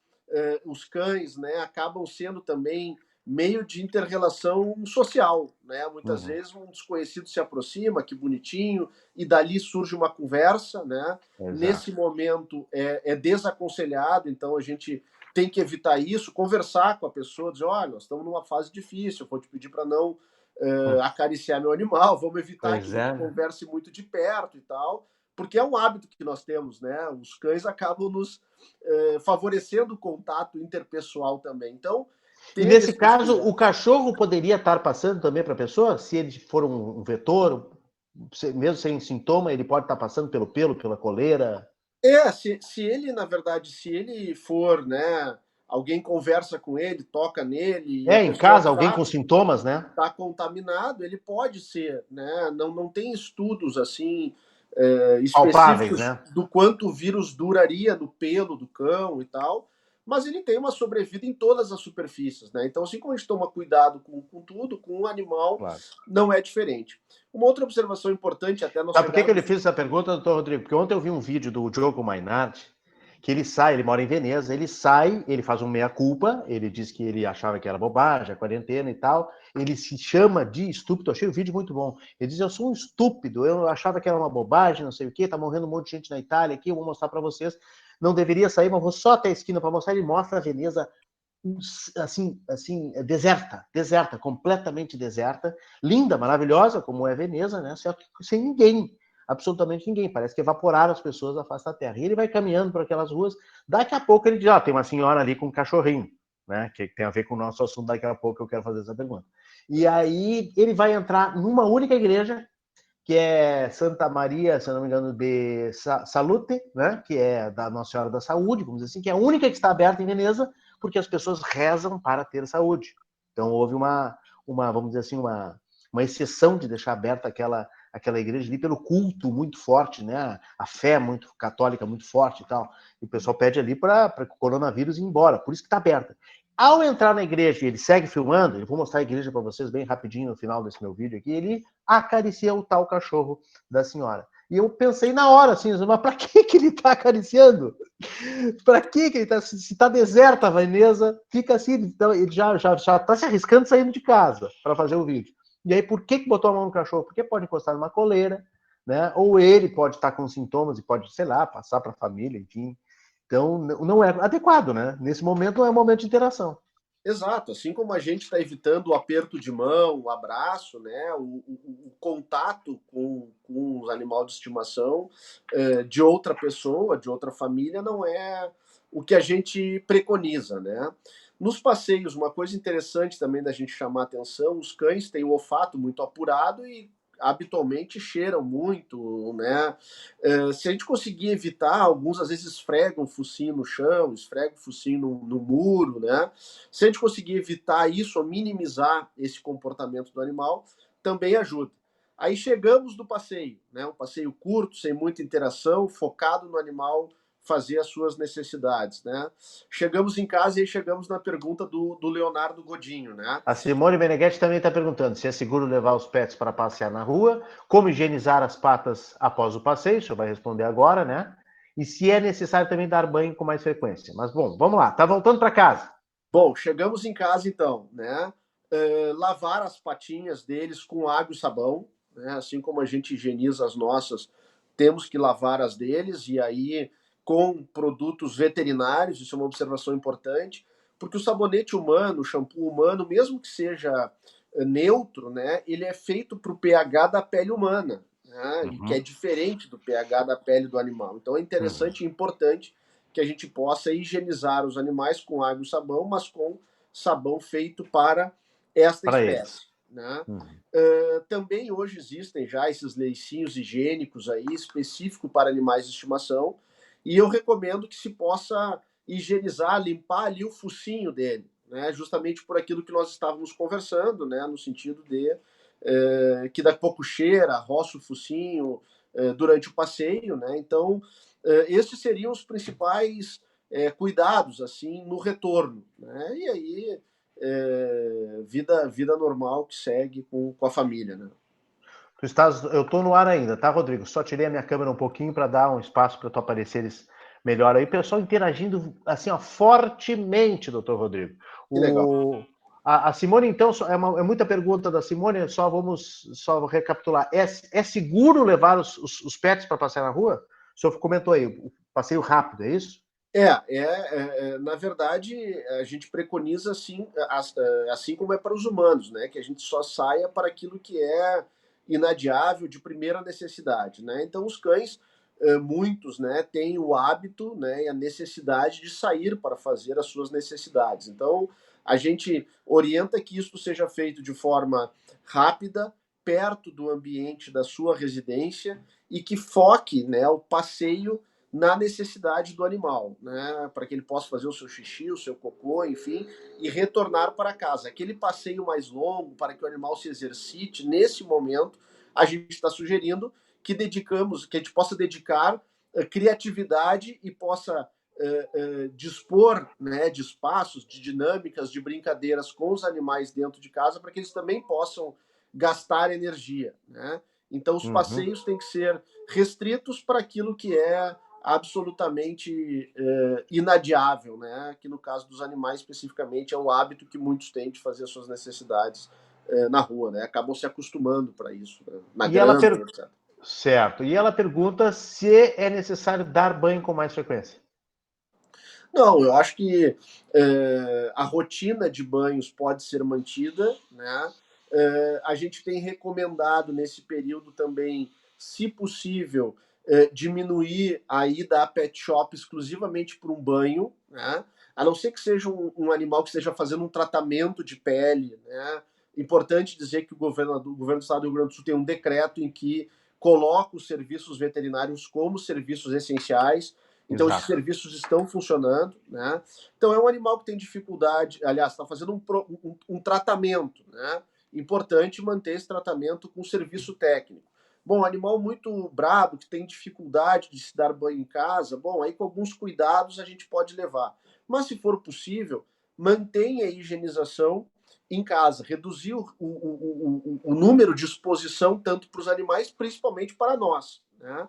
os cães, né, acabam sendo também meio de inter-relação social, né? Muitas vezes um desconhecido se aproxima, que bonitinho, e dali surge uma conversa, né? Exato. Nesse momento é desaconselhado, então a gente tem que evitar isso, conversar com a pessoa, dizer: olha, nós estamos numa fase difícil, eu vou te pedir para não acariciar meu animal, vamos evitar que a gente converse muito de perto e tal, porque é um hábito que nós temos, né? Os cães acabam nos favorecendo o contato interpessoal também. Então, e nesse caso, o cachorro poderia estar passando também para a pessoa? Se ele for um vetor, mesmo sem sintoma, ele pode estar passando pelo pelo, pela coleira? Se ele, na verdade, se ele for, né, alguém conversa com ele, toca nele... em casa, alguém com sintomas, né? Está contaminado, ele pode ser, né? Não tem estudos, assim, específicos, né? Do quanto o vírus duraria no pelo do cão e tal, mas ele tem uma sobrevida em todas as superfícies, né? Então, assim como a gente toma cuidado com tudo, com o animal, claro, não é diferente. Uma outra observação importante, até nós Sabe por que ele fez essa pergunta, doutor Rodrigo? Porque ontem eu vi um vídeo do Diogo Mainardi, que ele sai, ele mora em Veneza, ele sai, ele faz um meia-culpa, ele diz que ele achava que era bobagem, a quarentena e tal, ele se chama de estúpido, achei o vídeo muito bom, ele diz, eu sou um estúpido, eu achava que era uma bobagem, não sei o quê, tá morrendo um monte de gente na Itália aqui, eu vou mostrar para vocês, não deveria sair, mas vou só até a esquina para mostrar, ele mostra a Veneza assim, deserta, completamente deserta, linda, maravilhosa, como é Veneza, né? Só que sem ninguém, absolutamente ninguém. Parece que evaporaram as pessoas da face da terra. E ele vai caminhando por aquelas ruas, daqui a pouco ele diz, tem uma senhora ali com um cachorrinho, né? Que tem a ver com o nosso assunto, daqui a pouco eu quero fazer essa pergunta. E aí ele vai entrar numa única igreja, que é Santa Maria, se não me engano, de Salute, né? Que é da Nossa Senhora da Saúde, vamos dizer assim, que é a única que está aberta em Veneza, porque as pessoas rezam para ter saúde. Então houve vamos dizer assim, uma exceção de deixar aberta aquela igreja ali pelo culto muito forte, né? A fé muito católica muito forte e tal. E o pessoal pede ali para o coronavírus ir embora, por isso que está aberta. Ao entrar na igreja e ele segue filmando, eu vou mostrar a igreja para vocês bem rapidinho no final desse meu vídeo aqui, ele acaricia o tal cachorro da senhora. E eu pensei na hora, assim, mas para que ele está acariciando? Para que ele está? Se está deserta a Veneza, fica assim, então ele já está se arriscando saindo de casa para fazer o vídeo. E aí, por que botou a mão no cachorro? Porque pode encostar numa coleira, né? Ou ele pode estar com sintomas e pode, sei lá, passar para a família, enfim. Então, não é adequado, né? Nesse momento não é um momento de interação. Exato, assim como a gente está evitando o aperto de mão, o abraço, né, o contato com os animais de estimação de outra pessoa, de outra família, não é o que a gente preconiza, né? Nos passeios, uma coisa interessante também da gente chamar a atenção, os cães têm o olfato muito apurado e habitualmente cheiram muito, né? Se a gente conseguir evitar, alguns às vezes esfregam o focinho no chão, esfregam o focinho no muro, né? Se a gente conseguir evitar isso ou minimizar esse comportamento do animal, também ajuda. Aí chegamos do passeio, né? Um passeio curto, sem muita interação, focado no animal fazer as suas necessidades, né? Chegamos em casa e aí chegamos na pergunta do Leonardo Godinho, né? A Simone Meneghetti também está perguntando se é seguro levar os pets para passear na rua, como higienizar as patas após o passeio, o senhor vai responder agora, né? E se é necessário também dar banho com mais frequência. Mas, bom, vamos lá, tá voltando para casa. Bom, chegamos em casa então, né? Lavar as patinhas deles com água e sabão, né? Assim como a gente higieniza as nossas, temos que lavar as deles, e aí com produtos veterinários, isso é uma observação importante, porque o sabonete humano, o shampoo humano, mesmo que seja neutro, né, ele é feito para o pH da pele humana, né, e que é diferente do pH da pele do animal. Então é interessante e importante que a gente possa higienizar os animais com água e sabão, mas com sabão feito para esta espécie. Né? Também hoje existem já esses leicinhos higiênicos aí, específico para animais de estimação, e eu recomendo que se possa higienizar, limpar ali o focinho dele, né? Justamente por aquilo que nós estávamos conversando, né? No sentido de que daqui a pouco cheira, roça o focinho durante o passeio, né? Então, esses seriam os principais cuidados assim no retorno, né? E aí vida normal que segue com a família, né? Eu estou no ar ainda, tá, Rodrigo? Só tirei a minha câmera um pouquinho para dar um espaço para tu apareceres melhor aí. Pessoal interagindo assim, ó, fortemente, doutor Rodrigo. Que legal. A Simone, então, é muita pergunta da Simone, vamos recapitular. É seguro levar os pets para passear na rua? O senhor comentou aí, o passeio rápido, é isso? Na verdade, a gente preconiza assim como é para os humanos, né? Que a gente só saia para aquilo que é inadiável, de primeira necessidade, né? Então, os cães, muitos, né, têm o hábito, né, e a necessidade de sair para fazer as suas necessidades. Então, a gente orienta que isso seja feito de forma rápida, perto do ambiente da sua residência, e que foque, né, o passeio na necessidade do animal, né, para que ele possa fazer o seu xixi, o seu cocô, enfim, e retornar para casa. Aquele passeio mais longo, para que o animal se exercite, nesse momento, a gente está sugerindo que a gente possa dedicar criatividade e possa dispor, né, de espaços, de dinâmicas, de brincadeiras com os animais dentro de casa para que eles também possam gastar energia, né? Então, os passeios têm que ser restritos para aquilo que é absolutamente inadiável, né? Que no caso dos animais especificamente é o hábito que muitos têm de fazer suas necessidades na rua, né? Acabam se acostumando para isso, né? Na grama, etc. Certo. E ela pergunta se é necessário dar banho com mais frequência. Não, eu acho que a rotina de banhos pode ser mantida, né? A gente tem recomendado nesse período também, se possível, diminuir a ida a pet shop exclusivamente por um banho, né? A não ser que seja um animal que esteja fazendo um tratamento de pele, né? Importante dizer que o governo do Estado do Rio Grande do Sul tem um decreto em que coloca os serviços veterinários como serviços essenciais. Então, esses serviços estão funcionando, né? Então, é um animal que tem dificuldade, aliás, está fazendo um tratamento, né? Importante manter esse tratamento com serviço técnico. Bom, animal muito brabo, que tem dificuldade de se dar banho em casa, bom, aí com alguns cuidados a gente pode levar. Mas, se for possível, mantenha a higienização em casa, reduzir o número de exposição tanto para os animais, principalmente para nós, né?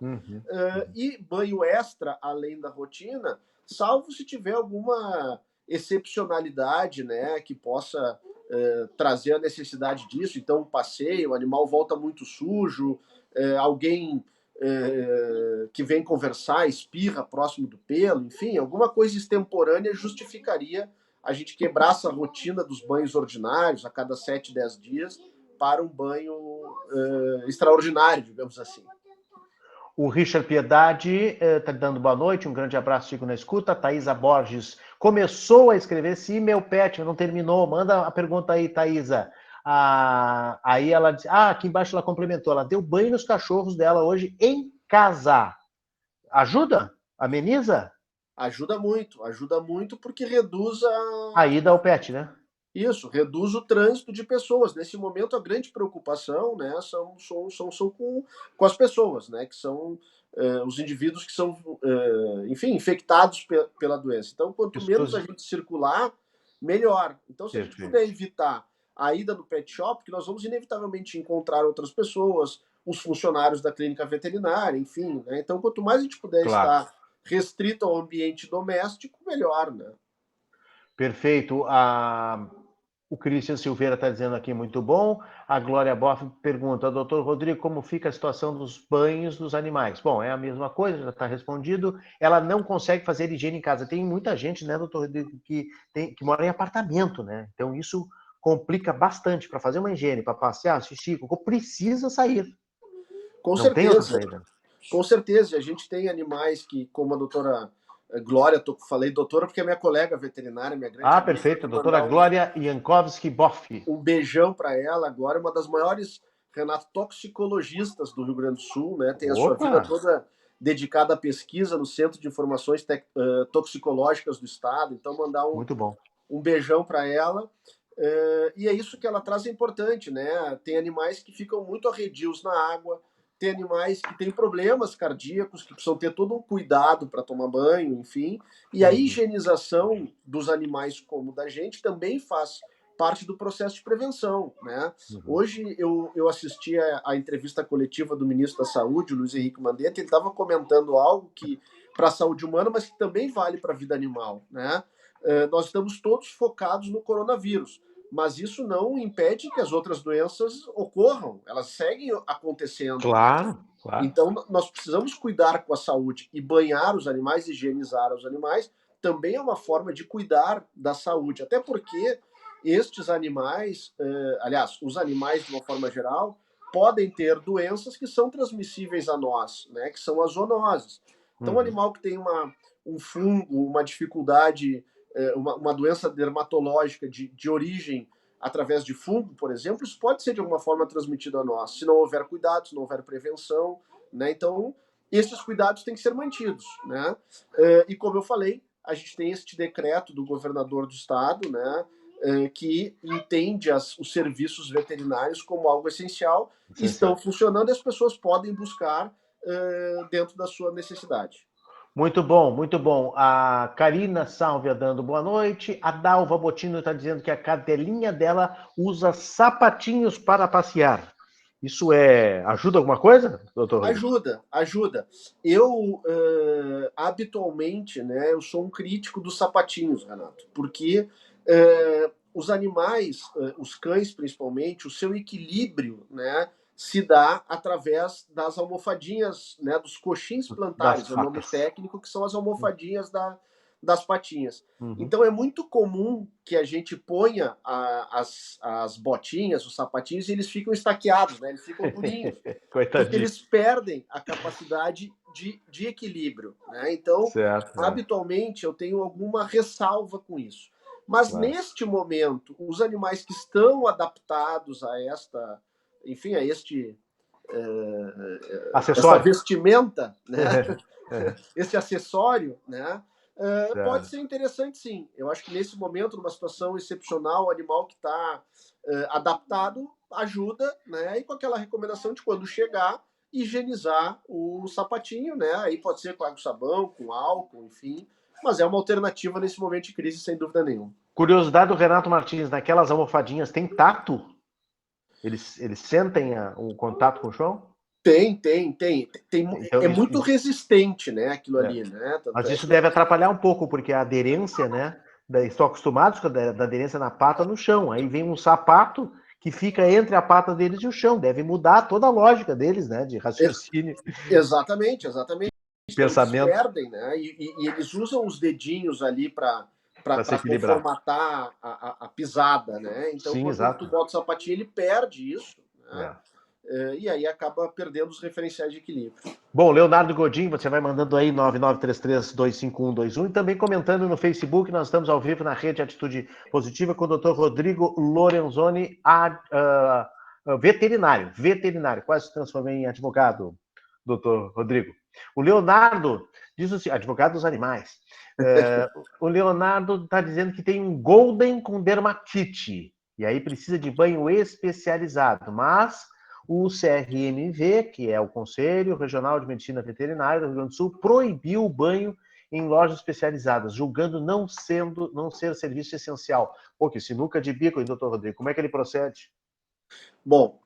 E banho extra, além da rotina, salvo se tiver alguma excepcionalidade, né, que possa trazer a necessidade disso. Então, um passeio, o animal volta muito sujo, alguém que vem conversar, espirra próximo do pelo, enfim, alguma coisa extemporânea justificaria a gente quebrar essa rotina dos banhos ordinários a cada 7, 10 dias para um banho extraordinário, digamos assim. O Richard Piedade está dando boa noite, um grande abraço, fico na escuta. A Thaisa Borges começou a escrever, sim, meu pet, não terminou. Manda a pergunta aí, Thaisa. Aí ela disse, aqui embaixo ela complementou, ela deu banho nos cachorros dela hoje em casa. Ajuda? Ameniza? Ajuda muito porque reduz a ida ao pet, né? Isso, reduz o trânsito de pessoas. Nesse momento, a grande preocupação, né, são com as pessoas, né, que são os indivíduos que são, enfim, infectados pela doença. Então, quanto menos a gente circular, melhor. Então, se a gente puder evitar a ida no pet shop, que nós vamos inevitavelmente encontrar outras pessoas, os funcionários da clínica veterinária, enfim, né? Então, quanto mais a gente puder estar restrito ao ambiente doméstico, melhor, né? Perfeito. O Christian Silveira está dizendo aqui, muito bom. A Glória Boff pergunta, doutor Rodrigo, como fica a situação dos banhos dos animais? Bom, é a mesma coisa, já está respondido. Ela não consegue fazer higiene em casa. Tem muita gente, né, doutor Rodrigo, que mora em apartamento, né? Então, isso complica bastante para fazer uma higiene, para passear, xixi, precisa sair. Com não certeza. Tem outra saída. Com certeza. A gente tem animais que, como a doutora Glória, falei doutora porque é minha colega veterinária, minha grande amiga. Perfeito. Doutora Glória Jankowski-Boff. Um beijão para ela agora, uma das maiores, Renato, toxicologistas do Rio Grande do Sul, né? Tem a sua vida toda dedicada à pesquisa no Centro de Informações Toxicológicas do Estado. Então, mandar muito bom. Um beijão para ela. E é isso que ela traz, é importante, né? Tem animais que ficam muito arredios na água, tem animais que têm problemas cardíacos, que precisam ter todo um cuidado para tomar banho, enfim. E a higienização dos animais como da gente também faz parte do processo de prevenção, né? Hoje eu assisti a entrevista coletiva do ministro da Saúde, Luiz Henrique Mandetta, ele estava comentando algo que para a saúde humana, mas que também vale para a vida animal, né? Nós estamos todos focados no coronavírus, mas isso não impede que as outras doenças ocorram, elas seguem acontecendo. Claro. Então, nós precisamos cuidar com a saúde e banhar os animais, higienizar os animais, também é uma forma de cuidar da saúde, até porque estes animais, aliás, os animais de uma forma geral, podem ter doenças que são transmissíveis a nós, né, que são as zoonoses. Então, um animal que tem um fungo, uma dificuldade, uma doença dermatológica de origem através de fungo, por exemplo, isso pode ser de alguma forma transmitido a nós, se não houver cuidado, se não houver prevenção, né? Então, esses cuidados têm que ser mantidos, né? E como eu falei, a gente tem este decreto do governador do estado, né? que entende os serviços veterinários como algo essencial, estão funcionando e as pessoas podem buscar dentro da sua necessidade. Muito bom, muito bom. A Karina Sálvia dando boa noite. A Dalva Botino está dizendo que a cadelinha dela usa sapatinhos para passear. Isso ajuda alguma coisa, doutor Rodrigo? Ajuda. Eu, habitualmente, né, eu sou um crítico dos sapatinhos, Renato, porque os animais, os cães principalmente, o seu equilíbrio, né, se dá através das almofadinhas, né, dos coxins plantares, é o nome técnico, que são as almofadinhas das patinhas. Então é muito comum que a gente ponha as botinhas, os sapatinhos, e eles ficam estaqueados, né, eles ficam durinhos. Porque eles perdem a capacidade de equilíbrio, né? Então, habitualmente, eu tenho alguma ressalva com isso. Mas, neste momento, os animais que estão adaptados a esta, enfim, a este... essa vestimenta, né? Esse acessório, né? Pode ser interessante, sim. Eu acho que, nesse momento, numa situação excepcional, o animal que está adaptado ajuda, né? E com aquela recomendação de quando chegar, higienizar o sapatinho, né? Aí pode ser com água e sabão, com álcool, enfim. Mas é uma alternativa nesse momento de crise, sem dúvida nenhuma. Curiosidade do Renato Martins, naquelas almofadinhas tem tato? Eles sentem o contato com o chão? Tem. Então, é muito resistente, né? Aquilo ali, né? Mas isso deve atrapalhar um pouco, porque a aderência, né? Estão acostumados com a aderência na pata no chão. Aí vem um sapato que fica entre a pata deles e o chão. Deve mudar toda a lógica deles, né? De raciocínio. Exatamente. Pensamento. Eles perdem, né? E eles usam os dedinhos ali para formatar a pisada, né? Então, quando tu bota o sapatinho, ele perde isso, né? E aí acaba perdendo os referenciais de equilíbrio. Bom, Leonardo Godinho, você vai mandando aí 9933-25121 e também comentando no Facebook. Nós estamos ao vivo na Rede Atitude Positiva com o Dr. Rodrigo Lorenzoni, veterinário. Quase se transformei em advogado, doutor Rodrigo. O Leonardo diz assim, advogado dos animais. O Leonardo está dizendo que tem um Golden com dermatite e aí precisa de banho especializado, mas o CRMV, que é o Conselho Regional de Medicina Veterinária do Rio Grande do Sul, proibiu o banho em lojas especializadas, julgando não ser serviço essencial. Pô, que sinuca de bico, hein, doutor Rodrigo? Como é que ele procede? Bom,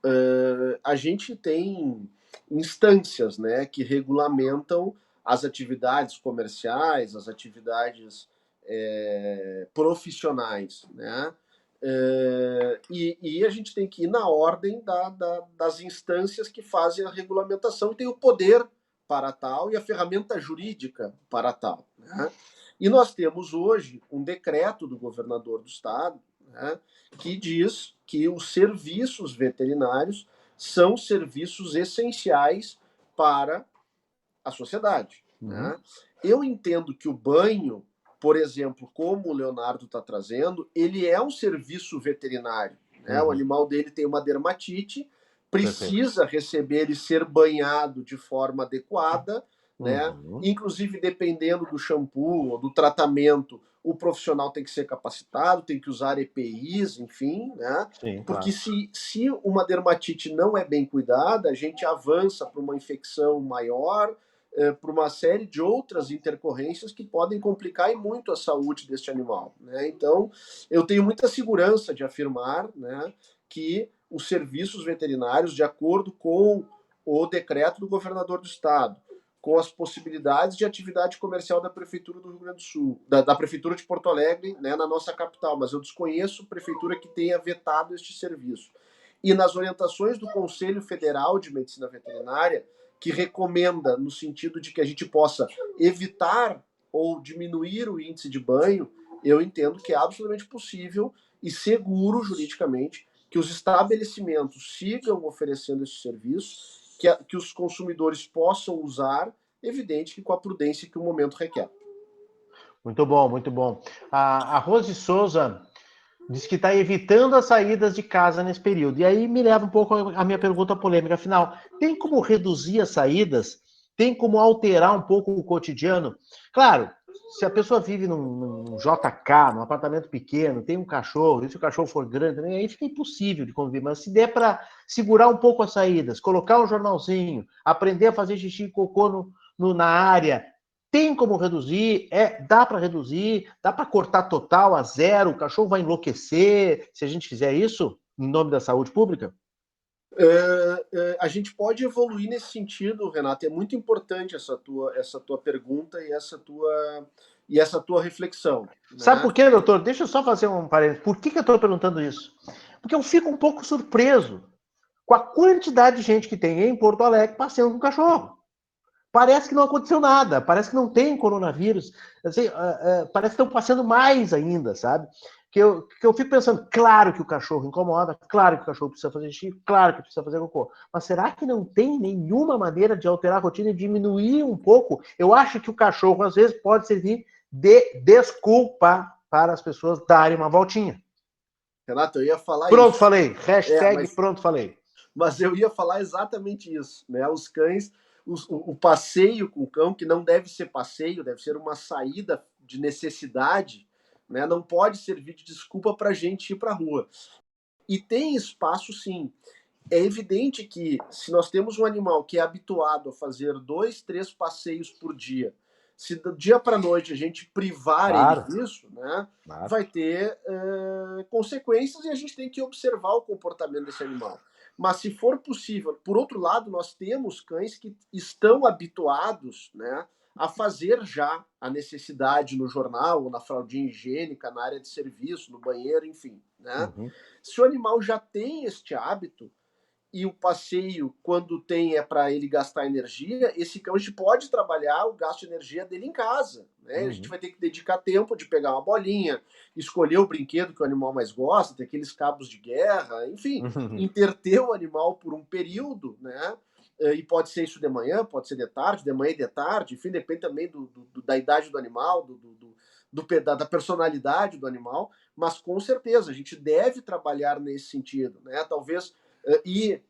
a gente tem instâncias, né, que regulamentam as atividades comerciais, as atividades profissionais, né? E a gente tem que ir na ordem das instâncias que fazem a regulamentação e tem o poder para tal e a ferramenta jurídica para tal, né? E nós temos hoje um decreto do governador do estado, né, que diz que os serviços veterinários são serviços essenciais para a sociedade, né? Eu entendo que o banho, por exemplo, como o Leonardo está trazendo, ele é um serviço veterinário, né? O animal dele tem uma dermatite, precisa receber e ser banhado de forma adequada, né? Inclusive, dependendo do shampoo ou do tratamento, o profissional tem que ser capacitado, tem que usar EPIs, enfim, né? Sim, porque se uma dermatite não é bem cuidada, a gente avança para uma infecção maior, por uma série de outras intercorrências que podem complicar e muito a saúde deste animal, né? Então, eu tenho muita segurança de afirmar, né, que os serviços veterinários, de acordo com o decreto do governador do estado, com as possibilidades de atividade comercial da Prefeitura do Rio Grande do Sul, da Prefeitura de Porto Alegre, né, na nossa capital, mas eu desconheço prefeitura que tenha vetado este serviço. E nas orientações do Conselho Federal de Medicina Veterinária, que recomenda no sentido de que a gente possa evitar ou diminuir o índice de banho, eu entendo que é absolutamente possível e seguro juridicamente que os estabelecimentos sigam oferecendo esse serviço, que os consumidores possam usar, evidente que com a prudência que o momento requer. Muito bom, muito bom. A Rose Souza diz que está evitando as saídas de casa nesse período. E aí me leva um pouco a minha pergunta polêmica. Afinal, tem como reduzir as saídas? Tem como alterar um pouco o cotidiano? Claro, se a pessoa vive num JK, num apartamento pequeno, tem um cachorro, e se o cachorro for grande também, aí fica impossível de conviver. Mas se der para segurar um pouco as saídas, colocar um jornalzinho, aprender a fazer xixi e cocô na área, tem como reduzir, dá para reduzir, dá para cortar total a zero, o cachorro vai enlouquecer se a gente fizer isso, em nome da saúde pública? A gente pode evoluir nesse sentido, Renato. É muito importante essa tua pergunta e essa tua reflexão. Sabe Né? por quê, doutor? Deixa eu só fazer um parênteses. Por que eu estou perguntando isso? Porque eu fico um pouco surpreso com a quantidade de gente que tem em Porto Alegre passeando com cachorro. Parece que não aconteceu nada, parece que não tem coronavírus, assim, parece que estão passeando mais ainda, sabe? Que eu fico pensando, claro que o cachorro incomoda, claro que o cachorro precisa fazer xixi, claro que precisa fazer cocô, mas será que não tem nenhuma maneira de alterar a rotina e diminuir um pouco? Eu acho que o cachorro, às vezes, pode servir de desculpa para as pessoas darem uma voltinha. Renato, eu ia falar pronto, isso. Falei. Hashtag pronto, falei. Mas eu ia falar exatamente isso. Né? Os cães, o passeio com o cão, que não deve ser passeio, deve ser uma saída de necessidade, né? Não pode servir de desculpa para a gente ir para a rua. E tem espaço, sim. É evidente que se nós temos um animal que é habituado a fazer 2, 3 passeios por dia, se do dia para a noite a gente privar ele disso, né, vai ter consequências e a gente tem que observar o comportamento desse animal. Mas se for possível, por outro lado, nós temos cães que estão habituados, né, a fazer já a necessidade no jornal, ou na fraldinha higiênica, na área de serviço, no banheiro, enfim. Né? Uhum. Se o animal já tem este hábito, e o passeio, quando tem, é para ele gastar energia, esse cão a gente pode trabalhar o gasto de energia dele em casa. Né? Uhum. A gente vai ter que dedicar tempo de pegar uma bolinha, escolher o brinquedo que o animal mais gosta, ter aqueles cabos de guerra, enfim, interter o animal por um período, né? E pode ser isso de manhã, pode ser de manhã e de tarde, enfim, depende também da idade do animal, da personalidade do animal, mas com certeza a gente deve trabalhar nesse sentido, né? Talvez ir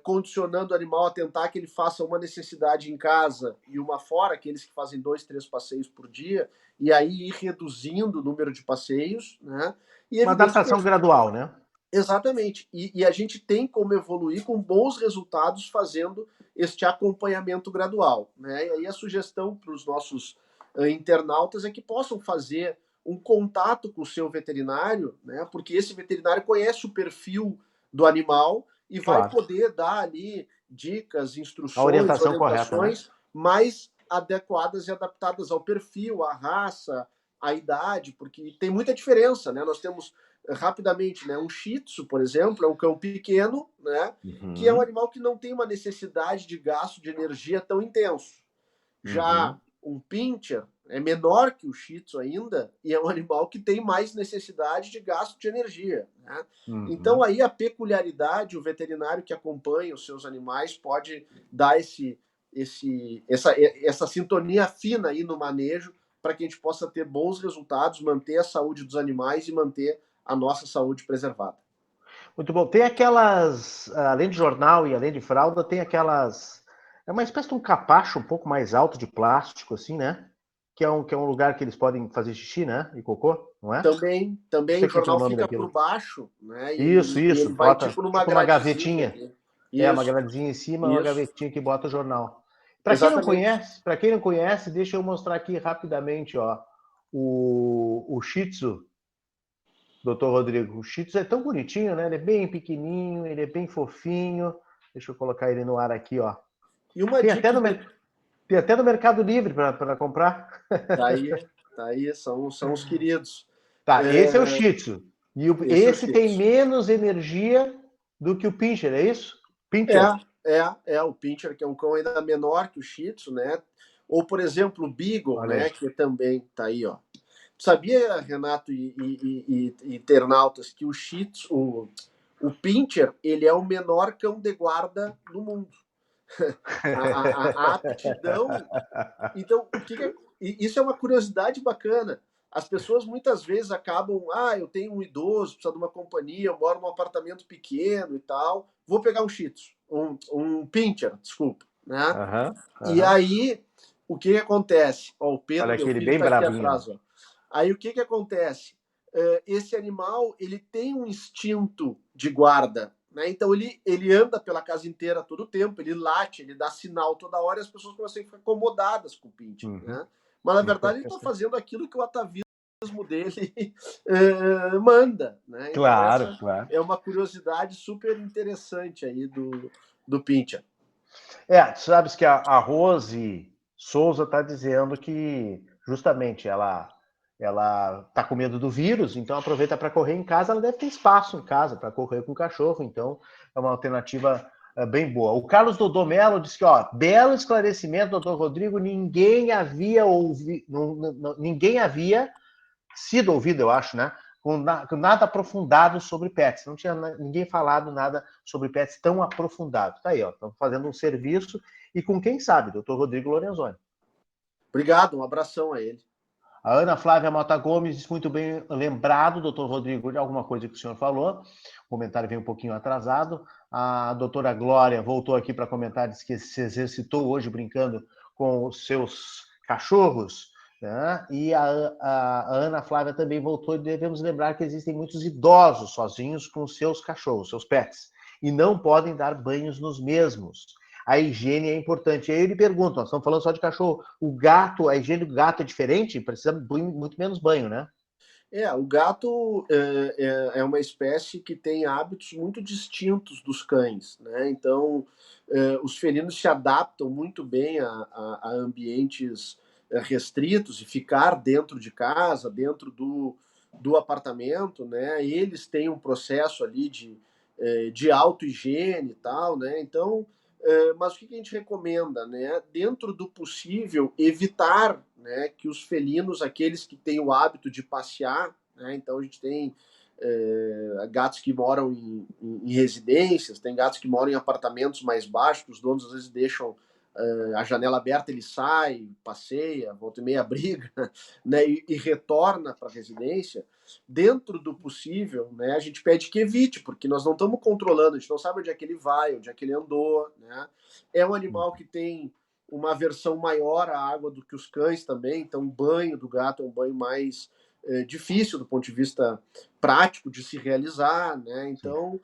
condicionando o animal a tentar que ele faça uma necessidade em casa e uma fora, aqueles que fazem 2, 3 passeios por dia, e aí ir reduzindo o número de passeios, né? E uma adaptação gradual, né? Exatamente. E a gente tem como evoluir com bons resultados fazendo este acompanhamento gradual, né? E aí a sugestão para os nossos internautas é que possam fazer um contato com o seu veterinário, né? Porque esse veterinário conhece o perfil do animal e vai poder dar ali dicas, instruções, orientações correta, né? mais adequadas e adaptadas ao perfil, à raça, à idade, porque tem muita Diferença, né? Nós temos rapidamente, né? Um Shih Tzu, por exemplo, é um cão pequeno, né? Que é um animal que não tem uma necessidade de gasto de energia tão intenso. Já um Pinscher é menor que o Shih Tzu ainda e é um animal que tem mais necessidade de gasto de energia. Né? Então aí a peculiaridade, o veterinário que acompanha os seus animais pode dar essa sintonia fina aí no manejo para que a gente possa ter bons resultados, manter a saúde dos animais e manter a nossa saúde preservada. Muito bom. Tem aquelas, além de jornal e além de fralda, tem aquelas... É uma espécie de um capacho um pouco mais alto de plástico, assim, né? Que é um lugar que eles podem fazer xixi, né? E cocô, não é? Também o jornal fica por baixo, né? Isso. E ele vai tipo numa gavetinha. Uma gradezinha em cima, uma gavetinha que bota o jornal. Para quem não conhece, deixa eu mostrar aqui rapidamente, ó, o Shih Tzu. Doutor Rodrigo, o Shih Tzu é tão bonitinho, né? Ele é bem pequenininho, ele é bem fofinho. Deixa eu colocar ele no ar aqui, ó. E uma tem até no Mercado Livre para comprar. Tá aí, são os queridos. Tá, esse é o Shih Tzu. E esse tem menos energia do que o Pinscher, é isso? Pinscher. O Pinscher, que é um cão ainda menor que o Shih Tzu, né? Ou, por exemplo, o Beagle, né? Que também tá aí, ó. Sabia, Renato e internautas, que o Shih Tzu, o Pinscher, ele é o menor cão de guarda do mundo. a aptidão... Então, isso é uma curiosidade bacana. As pessoas muitas vezes acabam, eu tenho um idoso, precisa de uma companhia, eu moro num apartamento pequeno e tal, vou pegar um Shih Tzu, um Pinscher, desculpa, né? E aí o que acontece? Ó, o Pedro, olha meu aqui, ele filho, bem está aqui bravinho. atrás. Ó. Aí o que acontece? Esse animal ele tem um instinto de guarda, né? Então ele anda pela casa inteira todo o tempo, ele late, ele dá sinal toda hora e as pessoas começam a ficar incomodadas com o Pincher, né? Mas na verdade ele está fazendo aquilo que o atavismo dele manda, né? Então Claro, essa claro. é uma curiosidade super interessante aí do Pincher. Tu sabes que a Rose Souza está dizendo que justamente ela está com medo do vírus, então aproveita para correr em casa. Ela deve ter espaço em casa para correr com o cachorro, então é uma alternativa bem boa. O Carlos Dodô Mello disse que, belo esclarecimento, doutor Rodrigo, ninguém havia ninguém havia sido ouvido, eu acho, né? Com nada aprofundado sobre pets. Não tinha ninguém falado nada sobre pets tão aprofundado. Tá aí, estamos fazendo um serviço e com quem sabe, doutor Rodrigo Lorenzoni. Obrigado, um abração a ele. A Ana Flávia Mota Gomes diz muito bem lembrado, doutor Rodrigo, de alguma coisa que o senhor falou. O comentário veio um pouquinho atrasado. A doutora Glória voltou aqui para comentar, disse que se exercitou hoje brincando com os seus cachorros. Né? E a Ana Flávia também voltou e devemos lembrar que existem muitos idosos sozinhos com seus cachorros, seus pets, e não podem dar banhos nos mesmos. A higiene é importante. E aí ele pergunta, nós estamos falando só de cachorro, a higiene do gato é diferente? Precisa muito menos banho, né? O gato é uma espécie que tem hábitos muito distintos dos cães, né? Então, os felinos se adaptam muito bem a ambientes restritos e ficar dentro de casa, dentro do apartamento, né? Eles têm um processo ali de auto-higiene e tal, né? Então, mas o que a gente recomenda, né? Dentro do possível, evitar, né, que os felinos, aqueles que têm o hábito de passear, né? Então a gente tem gatos que moram em residências, tem gatos que moram em apartamentos mais baixos, que os donos às vezes deixam a janela aberta, ele sai, passeia, volta e meia briga, né? E retorna para a residência. Dentro do possível, né, a gente pede que evite, porque nós não estamos controlando, a gente não sabe onde é que ele vai, onde é que ele andou, né? É um animal que tem uma aversão maior à água do que os cães também, então o banho do gato é um banho mais difícil do ponto de vista prático de se realizar, né? Então,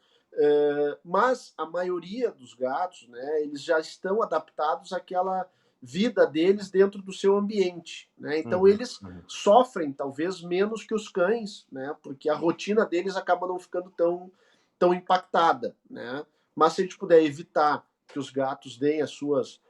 mas a maioria dos gatos, né, eles já estão adaptados àquela vida deles dentro do seu ambiente, né? Então eles sofrem talvez menos que os cães, né? Porque a rotina deles acaba não ficando tão impactada, né? Mas se a gente puder evitar que os gatos deem as suas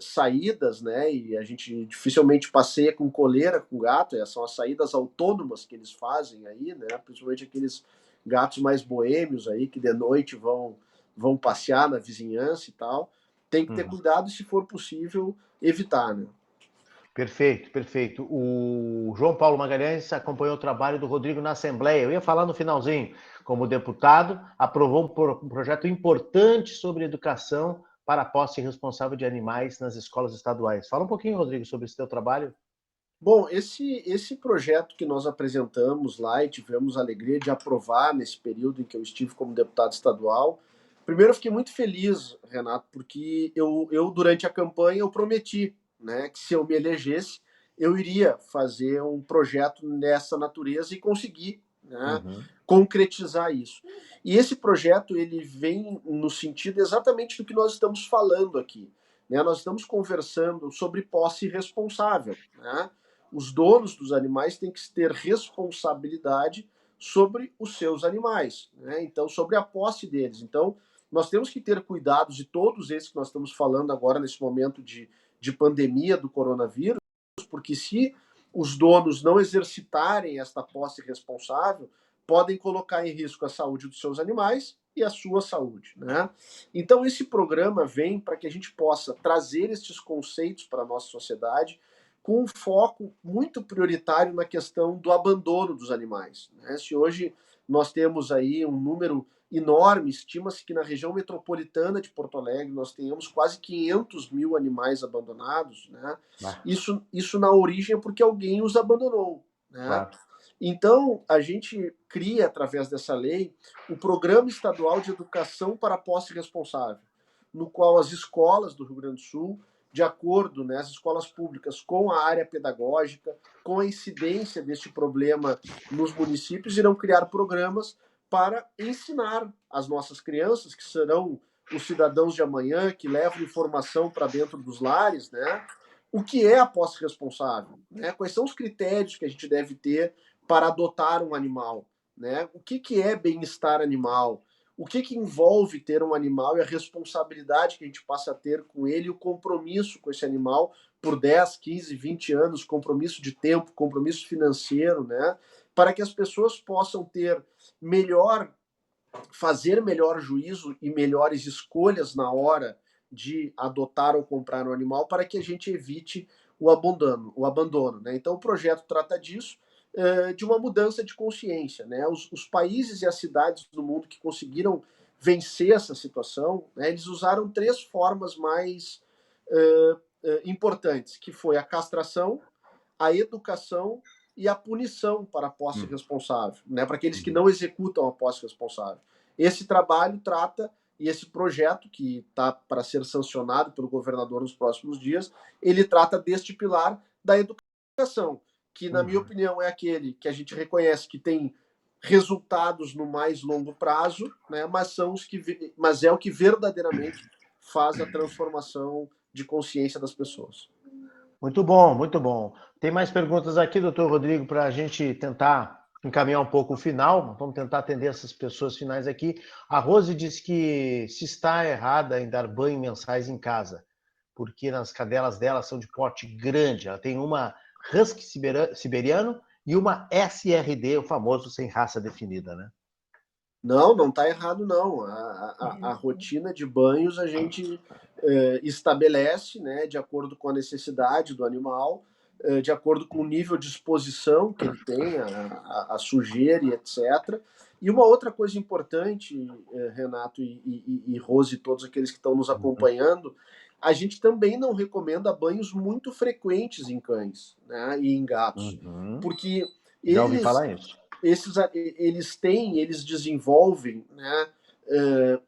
saídas, né? E a gente dificilmente passeia com coleira com gato, são as saídas autônomas que eles fazem aí, né? Principalmente aqueles gatos mais boêmios aí que de noite vão passear na vizinhança e tal. Tem que ter cuidado e, se for possível, evitar, né? Perfeito, perfeito. O João Paulo Magalhães acompanhou o trabalho do Rodrigo na Assembleia. Eu ia falar no finalzinho. Como deputado, aprovou um projeto importante sobre educação para a posse responsável de animais nas escolas estaduais. Fala um pouquinho, Rodrigo, sobre esse teu trabalho. Bom, esse projeto que nós apresentamos lá e tivemos a alegria de aprovar nesse período em que eu estive como deputado estadual, primeiro eu fiquei muito feliz, Renato, porque eu durante a campanha eu prometi, né, que se eu me elegesse, eu iria fazer um projeto nessa natureza e conseguir, né, concretizar isso. E esse projeto ele vem no sentido exatamente do que nós estamos falando aqui, né? Nós estamos conversando sobre posse responsável, né? Os donos dos animais têm que ter responsabilidade sobre os seus animais, né? Então, sobre a posse deles. Então, nós temos que ter cuidados de todos esses que nós estamos falando agora nesse momento de pandemia do coronavírus, porque se os donos não exercitarem esta posse responsável, podem colocar em risco a saúde dos seus animais e a sua saúde, né? Então, esse programa vem para que a gente possa trazer esses conceitos para a nossa sociedade, com um foco muito prioritário na questão do abandono dos animais, né? Se hoje nós temos aí um número enorme, estima-se que na região metropolitana de Porto Alegre nós tenhamos quase 500 mil animais abandonados, né? Isso na origem é porque alguém os abandonou, né? Claro. Então, a gente cria, através dessa lei, o Programa Estadual de Educação para a Posse Responsável, no qual as escolas do Rio Grande do Sul de acordo, né, as escolas públicas, com a área pedagógica, com a incidência deste problema nos municípios, irão criar programas para ensinar as nossas crianças, que serão os cidadãos de amanhã, que levam informação para dentro dos lares, né, o que é a posse responsável, né, quais são os critérios que a gente deve ter para adotar um animal, né, o que é bem-estar animal, o que envolve ter um animal e a responsabilidade que a gente passa a ter com ele e o compromisso com esse animal por 10, 15, 20 anos, compromisso de tempo, compromisso financeiro, né? Para que as pessoas possam ter fazer melhor juízo e melhores escolhas na hora de adotar ou comprar um animal, para que a gente evite o abandono, né? Então o projeto trata disso, de uma mudança de consciência, né? Os países e as cidades do mundo que conseguiram vencer essa situação, né, eles usaram 3 formas mais importantes, que foi a castração, a educação e a punição para a posse responsável, né, para aqueles que não executam a posse responsável. Esse trabalho trata, e esse projeto, que está para ser sancionado pelo governador nos próximos dias, ele trata deste pilar da educação, que, na minha opinião, é aquele que a gente reconhece que tem resultados no mais longo prazo, né, mas é o que verdadeiramente faz a transformação de consciência das pessoas. Muito bom, muito bom. Tem mais perguntas aqui, doutor Rodrigo, para a gente tentar encaminhar um pouco o final. Vamos tentar atender essas pessoas finais aqui. A Rose diz que se está errada em dar banho mensais em casa, porque as cadelas dela são de porte grande. Ela tem uma husky siberiano e uma SRD, o famoso sem raça definida, né? Não está errado, não. A rotina de banhos a gente estabelece, né, de acordo com a necessidade do animal, de acordo com o nível de exposição que ele tem, a sujeira e etc. E uma outra coisa importante, Renato e Rose, e todos aqueles que estão nos acompanhando, a gente também não recomenda banhos muito frequentes em cães, né, e em gatos, porque já ouvi falar isso. Eles desenvolvem, né,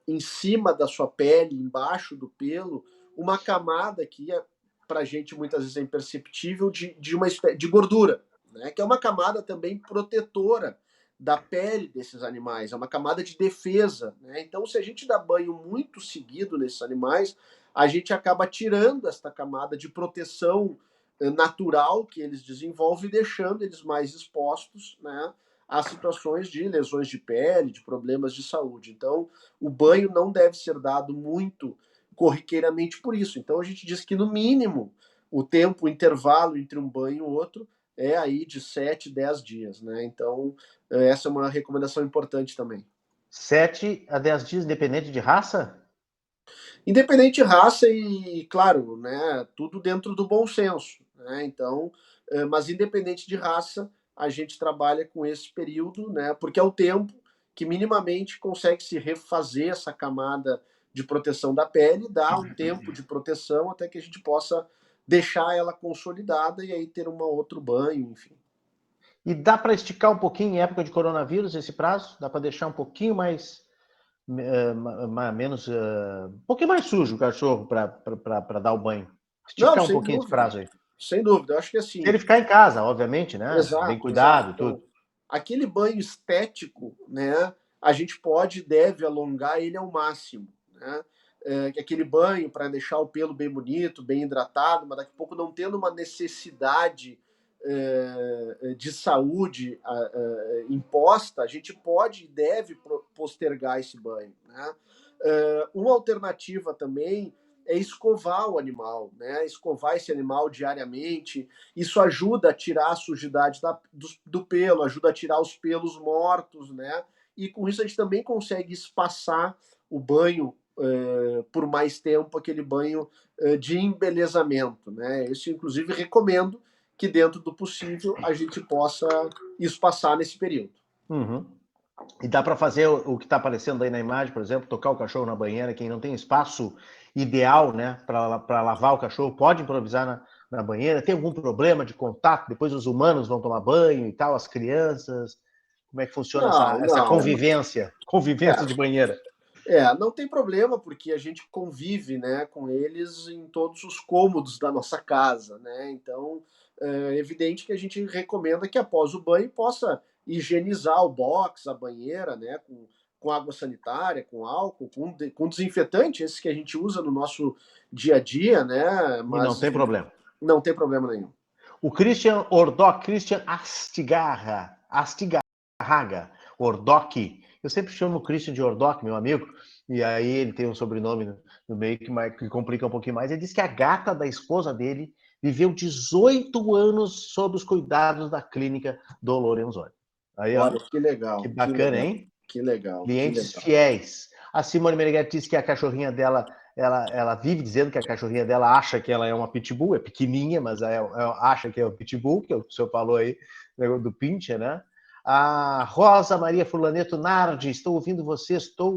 em cima da sua pele, embaixo do pelo, uma camada que para a gente muitas vezes é imperceptível de uma espécie de gordura, né, que é uma camada também protetora da pele desses animais, é uma camada de defesa, né? Então, se a gente dá banho muito seguido nesses animais, a gente acaba tirando esta camada de proteção natural que eles desenvolvem, deixando eles mais expostos, né, a situações de lesões de pele, de problemas de saúde. Então, o banho não deve ser dado muito corriqueiramente por isso. Então, a gente diz que, no mínimo, o intervalo entre um banho e outro é aí de 7, 10 dias, né? Então, essa é uma recomendação importante também. 7 a 10 dias, independente de raça? Independente de raça e, claro, né, tudo dentro do bom senso, né? Então, mas independente de raça, a gente trabalha com esse período, né? Porque é o tempo que minimamente consegue se refazer essa camada de proteção da pele, dá um tempo de proteção até que a gente possa deixar ela consolidada e aí ter um outro banho, enfim. E dá para esticar um pouquinho em época de coronavírus esse prazo? Dá para deixar um pouquinho mais menos um pouquinho mais sujo o cachorro para dar o banho? Esticar Não, um pouquinho esse prazo aí. Sem dúvida, eu acho que assim. Se ele ficar em casa, obviamente, né? Exato, Bem cuidado, exato. tudo. Aquele banho estético, né? A gente pode e deve alongar ele ao máximo, né? Aquele banho para deixar o pelo bem bonito, bem hidratado, mas daqui a pouco não tendo uma necessidade de saúde imposta, a gente pode e deve postergar esse banho, né? Uma alternativa também é escovar o animal, né? Escovar esse animal diariamente. Isso ajuda a tirar a sujidade do pelo, ajuda a tirar os pelos mortos, né? E com isso a gente também consegue espaçar o banho por mais tempo, aquele banho de embelezamento, né? Isso, inclusive, recomendo que, dentro do possível, a gente possa espaçar nesse período. E dá para fazer o que está aparecendo aí na imagem, por exemplo, tocar o cachorro na banheira, quem não tem espaço ideal, né, para lavar o cachorro, pode improvisar na banheira. Tem algum problema de contato? Depois os humanos vão tomar banho e tal, as crianças. Como é que funciona essa convivência de banheira? Não tem problema, porque a gente convive, né, com eles em todos os cômodos da nossa casa, né? Então, é evidente que a gente recomenda que após o banho possa higienizar o box, a banheira, né, com água sanitária, com álcool, com desinfetante, esses que a gente usa no nosso dia a dia, né? E não Mas tem problema. não tem problema nenhum. O Christian Astigarraga, Ordoc. Eu sempre chamo o Christian de Ordoc, meu amigo, e aí ele tem um sobrenome no meio que complica um pouquinho mais. Ele disse que a gata da esposa dele viveu 18 anos sob os cuidados da clínica do Lorenzoni. Aí, ó, Olha, que legal. que bacana, hein? Que legal. Clientes fiéis. A Simone Meneghetti disse que a cachorrinha dela, ela vive dizendo que a cachorrinha dela acha que ela é uma pitbull, é pequenininha, mas acha que é um pitbull, que o senhor falou aí, do pincher, né? A Rosa Maria Fulaneto Nardi, estou com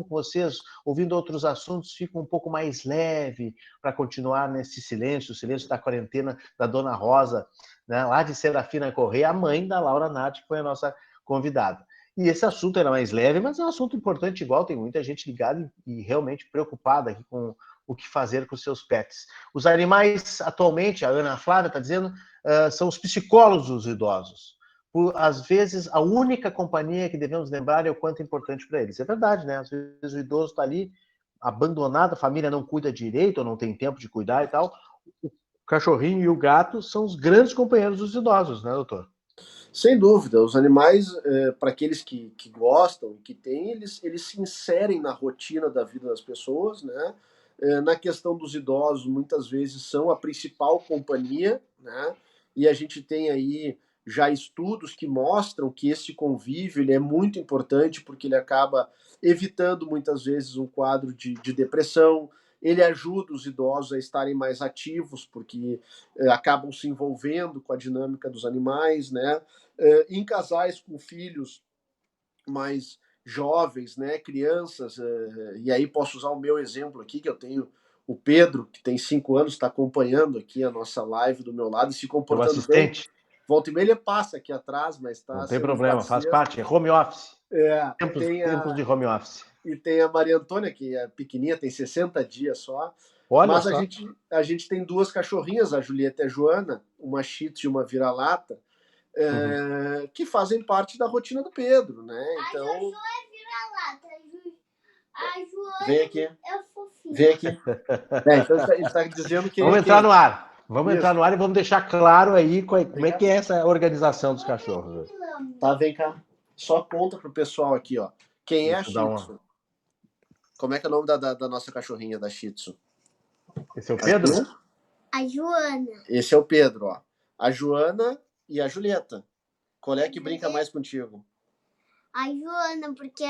vocês, ouvindo outros assuntos, fico um pouco mais leve para continuar nesse silêncio, o silêncio da quarentena da Dona Rosa, né? Lá de Serafina Corrêa, a mãe da Laura Nardi, que foi a nossa convidada. E esse assunto era mais leve, mas é um assunto importante igual, tem muita gente ligada e realmente preocupada aqui com o que fazer com os seus pets. Os animais, atualmente, a Ana Flávia está dizendo, são os psicólogos dos idosos. Às vezes, a única companhia que devemos lembrar é o quanto é importante para eles. É verdade, né? Às vezes o idoso está ali abandonado, a família não cuida direito, ou não tem tempo de cuidar e tal. O cachorrinho e o gato são os grandes companheiros dos idosos, né, doutor? Sem dúvida, os animais, para aqueles que gostam, que têm, eles se inserem na rotina da vida das pessoas, né? Na questão dos idosos, muitas vezes são a principal companhia, né? E a gente tem aí já estudos que mostram que esse convívio ele é muito importante porque ele acaba evitando muitas vezes um quadro de depressão, ele ajuda os idosos a estarem mais ativos porque acabam se envolvendo com a dinâmica dos animais, né? Em casais com filhos mais jovens, né, crianças, e aí posso usar o meu exemplo aqui, que eu tenho o Pedro, que tem 5 anos, está acompanhando aqui a nossa live do meu lado e se comportando bem. Volta e meia ele passa aqui atrás, mas está não tem problema, faz parte, é home office. Tempos de home office. E tem a Maria Antônia, que é pequenininha, tem 60 dias só. Olha mas só. A gente tem 2 cachorrinhas, a Julieta e a Joana, uma Shih Tzu e uma vira-lata, que fazem parte da rotina do Pedro, né? Então... A Jojo é vira-lata, a Joana vem aqui. É fofinho. Vem aqui. Então ele está dizendo que... Vamos entrar no ar. Vamos entrar no ar e vamos deixar claro aí como é que é essa organização dos cachorros. Tá, vem cá. Só conta pro pessoal aqui, ó. Quem é a Shih Tzu? Como é que é o nome da nossa cachorrinha, da Shih Tzu? Esse é o Pedro? A Joana. Esse é o Pedro, ó. A Joana e a Julieta. Qual é que brinca mais contigo? A Joana, porque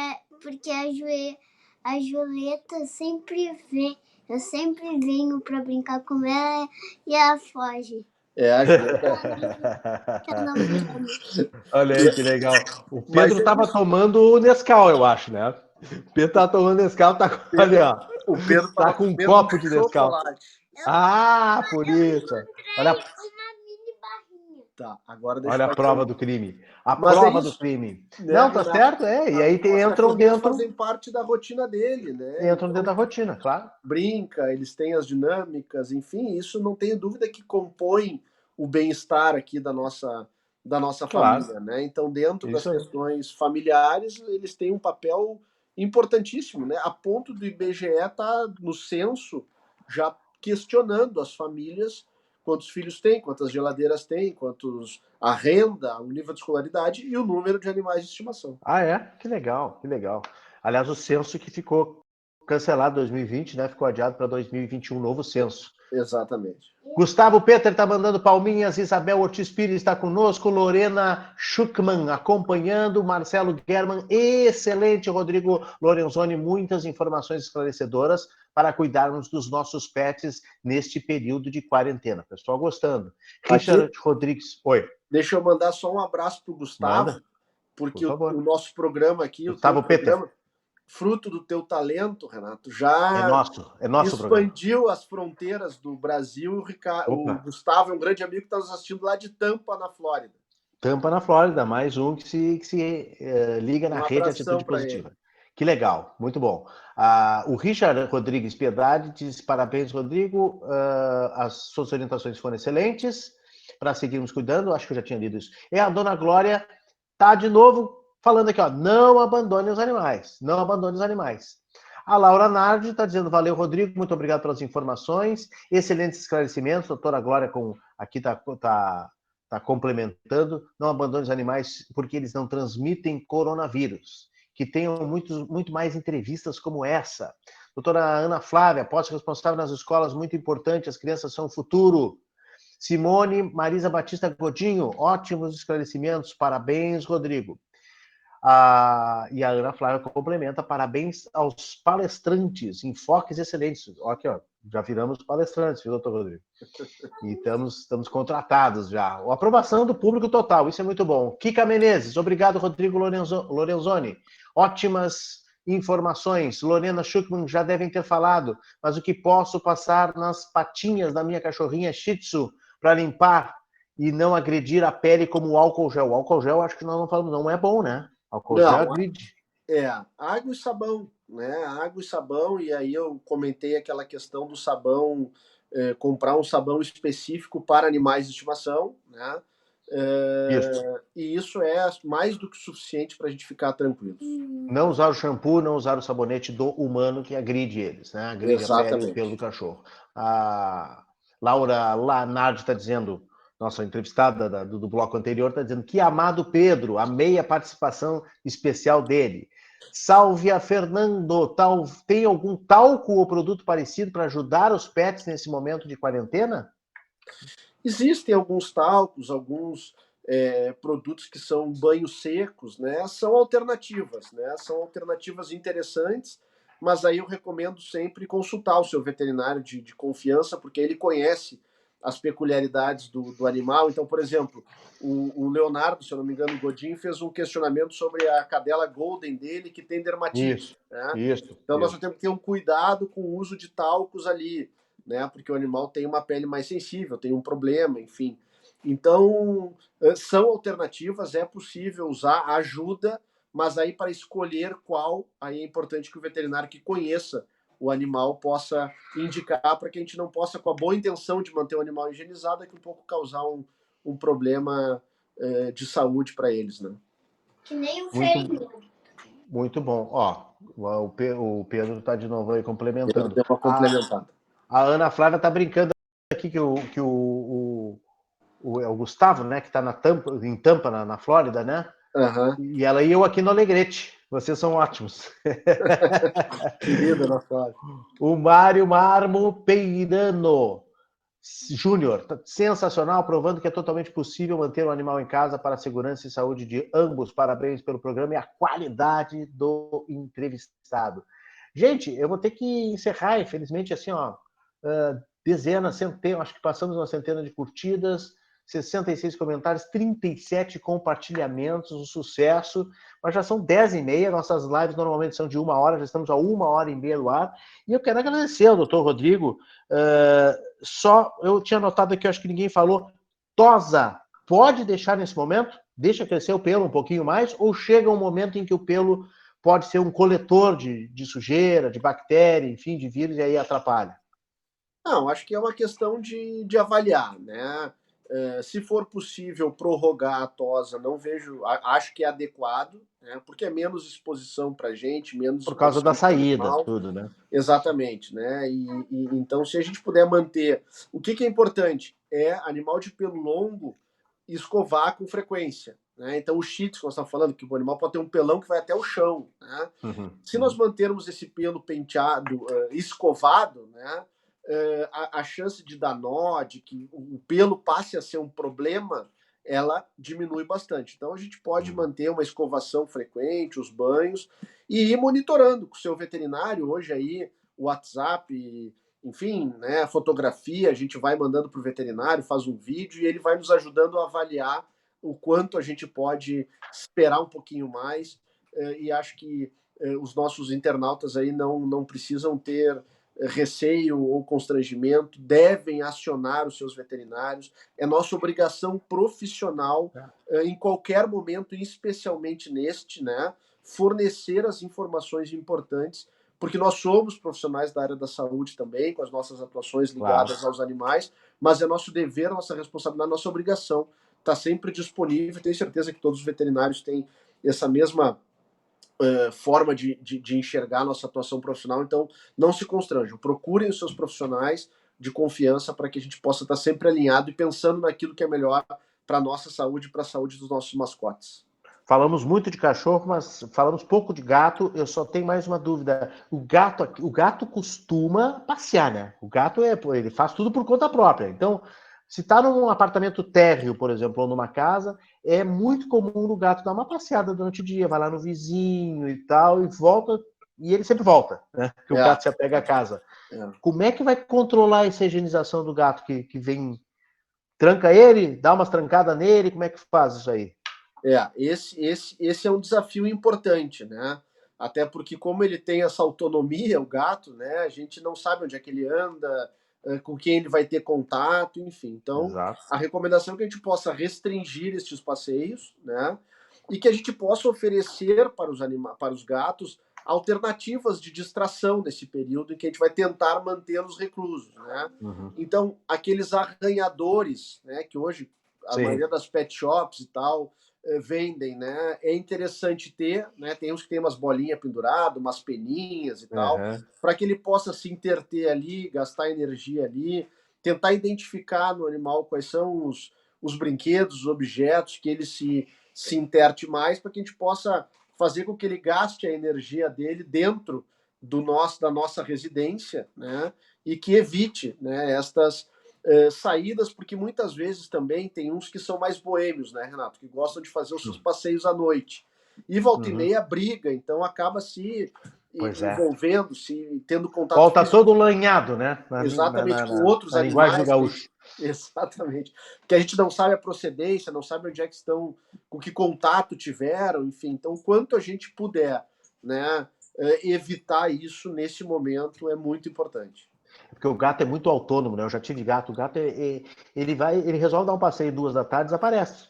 a Julieta sempre vem. Eu sempre venho pra brincar com ela e ela foge. A Julieta. Olha aí que legal. O Pedro estava tomando o Nescau, eu acho, né? O Pedro estava tomando Nescau, tá com, olha, ó. O Pedro tá com um copo de Nescau. Por isso. Olha. Tá, agora deixa olha a prova do crime. Do crime. Né, não, tá certo, E aí entram dentro. Fazem parte da rotina dele, né? Entram dentro da rotina, claro. Brinca, eles têm as dinâmicas, enfim, isso não tenho dúvida que compõe o bem-estar aqui da nossa família, né? Então, dentro das questões familiares, eles têm um papel importantíssimo, né? A ponto do IBGE estar no censo já questionando as famílias quantos filhos tem, quantas geladeiras tem, a renda, o nível de escolaridade e o número de animais de estimação. Que legal, que legal. Aliás, o censo que ficou cancelado em 2020, né? Ficou adiado para 2021, novo censo. Exatamente. Gustavo Peter está mandando palminhas, Isabel Ortiz Pires está conosco, Lorena Schuckmann acompanhando, Marcelo German, excelente, Rodrigo Lorenzoni, muitas informações esclarecedoras para cuidarmos dos nossos pets neste período de quarentena. Pessoal gostando. Richard Rodrigues, oi. Deixa eu mandar só um abraço para o Gustavo, porque o nosso programa aqui, Gustavo Peter, fruto do teu talento, Renato, já é nosso expandiu programa. As fronteiras do Brasil. O Gustavo é um grande amigo que está nos assistindo lá de Tampa, na Flórida. Tampa, na Flórida, mais um que se liga na rede Atitude Positiva. Que legal, muito bom. O Richard Rodrigues Piedade diz: parabéns, Rodrigo, as suas orientações foram excelentes, para seguirmos cuidando, acho que eu já tinha lido isso. E a dona Glória está de novo falando aqui, ó, não abandone os animais, não abandone os animais. A Laura Nardi está dizendo: valeu, Rodrigo, muito obrigado pelas informações, excelentes esclarecimentos, doutora Glória aqui está complementando, não abandone os animais porque eles não transmitem coronavírus. Que tenham muito mais entrevistas como essa. Doutora Ana Flávia, pós-responsável nas escolas, muito importante, as crianças são o futuro. Simone Marisa Batista Godinho, ótimos esclarecimentos, parabéns, Rodrigo. E a Ana Flávia complementa: parabéns aos palestrantes, enfoques excelentes. Aqui, ó, já viramos palestrantes, viu, doutor Rodrigo? E estamos contratados já. A aprovação do público total, isso é muito bom. Kika Menezes, obrigado, Rodrigo Lorenzoni. Ótimas informações. Lorena Schuckmann já devem ter falado, mas o que posso passar nas patinhas da minha cachorrinha Shih Tzu para limpar e não agredir a pele como o álcool gel? O álcool gel, acho que nós não falamos, não é bom, né? Álcool gel agride. Água e sabão, né? Água e sabão, e aí eu comentei aquela questão do sabão, comprar um sabão específico para animais de estimação, né? E isso é mais do que suficiente para a gente ficar tranquilo. Não usar o shampoo, não usar o sabonete do humano que agride eles, né? Agride Exatamente. a pele e o pelo do cachorro. A Laura Lanardi está dizendo, nossa entrevistada do bloco anterior, está dizendo: que amado Pedro, amei a participação especial dele. Salve a Fernando, tem algum talco ou produto parecido para ajudar os pets nesse momento de quarentena? Existem alguns talcos, alguns produtos que são banhos secos, né? São alternativas, né? São alternativas interessantes, mas aí eu recomendo sempre consultar o seu veterinário de confiança, porque ele conhece as peculiaridades do animal. Então, por exemplo, o Leonardo, se eu não me engano, o Godin, fez um questionamento sobre a cadela Golden dele, que tem dermatite. Então, nós temos que ter um cuidado com o uso de talcos ali, né? Porque o animal tem uma pele mais sensível, tem um problema, enfim. Então, são alternativas, é possível usar, ajuda, mas aí para escolher qual, aí é importante que o veterinário que conheça o animal possa indicar, para que a gente não possa, com a boa intenção de manter o animal higienizado, daqui a pouco causar um problema de saúde para eles, né? Que nem o feio. Muito bom. Ó, o Pedro está de novo aí complementando. Deu uma complementada. A Ana Flávia está brincando aqui que o Gustavo, né, que está em Tampa, na Flórida, né? Uhum. E ela e eu aqui no Alegrete. Vocês são ótimos. Querida Ana Flávia. O Mário Marmo Peirano Júnior, sensacional, provando que é totalmente possível manter o animal em casa para a segurança e saúde de ambos. Parabéns pelo programa e a qualidade do entrevistado. Gente, eu vou ter que encerrar, infelizmente, assim, ó, dezenas, centenas, acho que passamos uma centena de curtidas, 66 comentários, 37 compartilhamentos, um sucesso, mas já são 10h30, nossas lives normalmente são de 1 hora, já estamos a 1h30 do ar, e eu quero agradecer ao doutor Rodrigo, eu tinha notado aqui, acho que ninguém falou, tosa, pode deixar nesse momento? Deixa crescer o pelo um pouquinho mais, ou chega um momento em que o pelo pode ser um coletor de sujeira, de bactéria, enfim, de vírus, e aí atrapalha? Não, acho que é uma questão de avaliar, né? Se for possível prorrogar a tosa, não vejo, acho que é adequado, né? Porque é menos exposição para a gente, menos por causa da saída, animal. tudo, né? Exatamente, né? Então, se a gente puder manter, o que é importante é animal de pelo longo escovar com frequência, né? Então, o shih tzu que nós estamos falando, que o animal pode ter um pelão que vai até o chão, né? Se nós mantermos esse pelo penteado, escovado, né? A chance de dar nó, de que o pelo passe a ser um problema, ela diminui bastante. Então, a gente pode manter uma escovação frequente, os banhos, e ir monitorando com o seu veterinário. Hoje aí, o WhatsApp, enfim, né, fotografia, a gente vai mandando para o veterinário, faz um vídeo e ele vai nos ajudando a avaliar o quanto a gente pode esperar um pouquinho mais. E acho que os nossos internautas aí não precisam ter receio ou constrangimento, devem acionar os seus veterinários. É nossa obrigação profissional, em qualquer momento, e especialmente neste, né, fornecer as informações importantes, porque nós somos profissionais da área da saúde também, com as nossas atuações ligadas aos animais, mas é nosso dever, nossa responsabilidade, nossa obrigação estar sempre disponível. Tenho certeza que todos os veterinários têm essa mesma forma de enxergar a nossa atuação profissional, então não se constranjam, procurem os seus profissionais de confiança para que a gente possa estar sempre alinhado e pensando naquilo que é melhor para a nossa saúde e para a saúde dos nossos mascotes. Falamos muito de cachorro, mas falamos pouco de gato. Eu só tenho mais uma dúvida. O gato costuma passear, né? O gato ele faz tudo por conta própria. Então, se está num apartamento térreo, por exemplo, ou numa casa, é muito comum o gato dar uma passeada durante o dia, vai lá no vizinho e tal, e volta, e ele sempre volta, né? Porque o gato se apega à casa. Como é que vai controlar essa higienização do gato que vem, tranca ele, dá umas trancadas nele, como é que faz isso aí? Esse é um desafio importante, né? Até porque como ele tem essa autonomia, o gato, né? A gente não sabe onde é que ele anda, com quem ele vai ter contato, enfim. Então, a recomendação é que a gente possa restringir estes passeios, né? E que a gente possa oferecer para os gatos alternativas de distração nesse período em que a gente vai tentar mantê-los reclusos, né? Então, aqueles arranhadores, né? Que hoje a maioria das pet shops e tal vendem, né? É interessante ter, né? Tem uns que tem umas bolinhas penduradas, umas peninhas e tal, para que ele possa se interter ali, gastar energia ali, tentar identificar no animal quais são os brinquedos, os objetos que ele se interte mais, para que a gente possa fazer com que ele gaste a energia dele dentro da nossa residência, né? E que evite, né, estas saídas, porque muitas vezes também tem uns que são mais boêmios, né, Renato? Que gostam de fazer os seus passeios à noite. E volta e meia briga, então acaba se envolvendo, se tendo contato volta físico. Todo lanhado, né? Exatamente, com outros animais. Linguagem do gaúcho. Exatamente. Porque a gente não sabe a procedência, não sabe onde é que estão, com que contato tiveram, enfim. Então, quanto a gente puder, né, evitar isso nesse momento é muito importante. Porque o gato é muito autônomo, né? Eu já tive gato. O gato, ele resolve dar um passeio 2 da tarde e desaparece.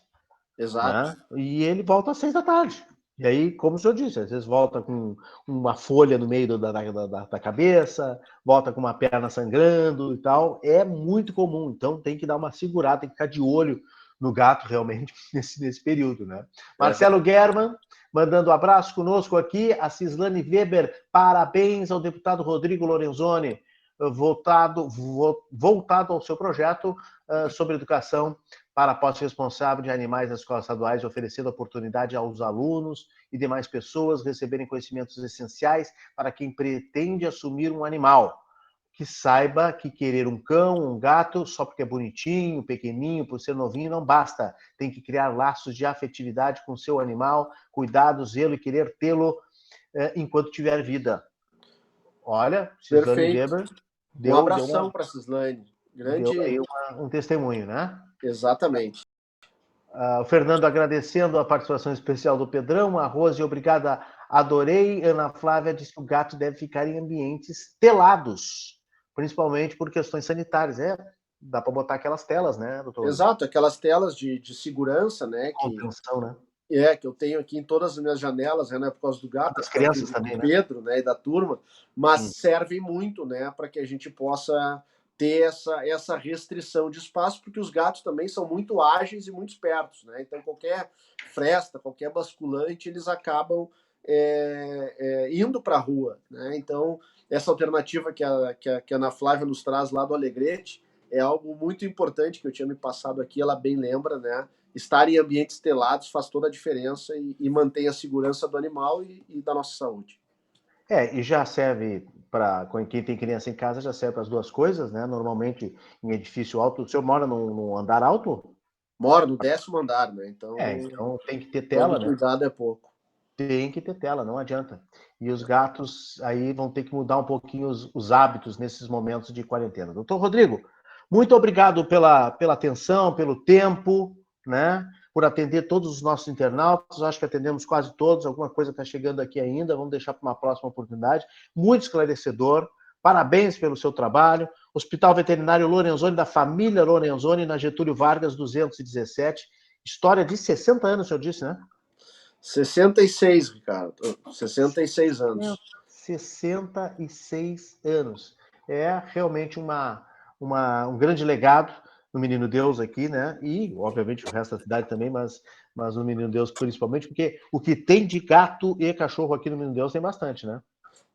Exato. Né? E ele volta às 6 da tarde. E aí, como o senhor disse, às vezes volta com uma folha no meio da cabeça, volta com uma perna sangrando e tal. É muito comum. Então, tem que dar uma segurada, tem que ficar de olho no gato realmente nesse período, né? Marcelo German, mandando um abraço conosco aqui. A Cislane Weber, parabéns ao deputado Rodrigo Lorenzoni, voltado ao seu projeto sobre educação para a posse responsável de animais nas escolas estaduais, oferecendo oportunidade aos alunos e demais pessoas receberem conhecimentos essenciais para quem pretende assumir um animal. Que saiba que querer um cão, um gato, só porque é bonitinho, pequenininho, por ser novinho, não basta. Tem que criar laços de afetividade com o seu animal, cuidado, zelo e querer tê-lo enquanto tiver vida. Olha, Cislane Weber um abração para a Cislane. Deu aí um testemunho, né? Exatamente. O Fernando agradecendo a participação especial do Pedrão. A Rose, obrigada, adorei. Ana Flávia disse que o gato deve ficar em ambientes telados, principalmente por questões sanitárias. Dá para botar aquelas telas, né, doutor? Exato, aquelas telas de segurança, né? Contenção, né? Que eu tenho aqui em todas as minhas janelas, né, por causa do gato, das crianças também, do Pedro, né, e da turma, mas servem muito, né, para que a gente possa ter essa restrição de espaço, porque os gatos também são muito ágeis e muito espertos, né? Então qualquer fresta, qualquer basculante, eles acabam indo para a rua, né? Então essa alternativa que a Ana Flávia nos traz lá do Alegrete é algo muito importante que eu tinha me passado aqui, ela bem lembra, né? Estar em ambientes telados faz toda a diferença e mantém a segurança do animal e da nossa saúde. E já serve para quem tem criança em casa, já serve para as duas coisas, né? Normalmente em edifício alto. O senhor mora num andar alto? Moro no 10º andar, né? Então tem que ter tela, né? Cuidado é pouco. Tem que ter tela, não adianta. E os gatos aí vão ter que mudar um pouquinho os hábitos nesses momentos de quarentena. Doutor Rodrigo, muito obrigado pela atenção, pelo tempo, né? Por atender todos os nossos internautas. Acho que atendemos quase todos. Alguma coisa está chegando aqui ainda. Vamos deixar para uma próxima oportunidade. Muito esclarecedor. Parabéns pelo seu trabalho. Hospital Veterinário Lorenzoni, da família Lorenzoni, na Getúlio Vargas, 217. História de 60 anos, o senhor disse, né? 66, Ricardo. 66 anos. 66 anos. É realmente um grande legado no Menino Deus aqui, né? E, obviamente, o resto da cidade também, mas no Menino Deus principalmente, porque o que tem de gato e cachorro aqui no Menino Deus tem bastante, né?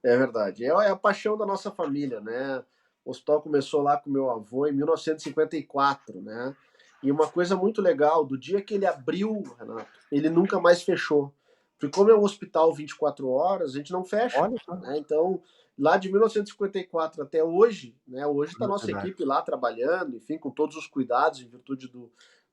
É verdade. É a paixão da nossa família, né? O hospital começou lá com meu avô em 1954, né? E uma coisa muito legal, do dia que ele abriu, Renato, ele nunca mais fechou. Porque como é um hospital 24 horas, a gente não fecha, Olha só. né? Então, lá de 1954 até hoje, né? Hoje está a nossa equipe lá trabalhando, enfim, com todos os cuidados em virtude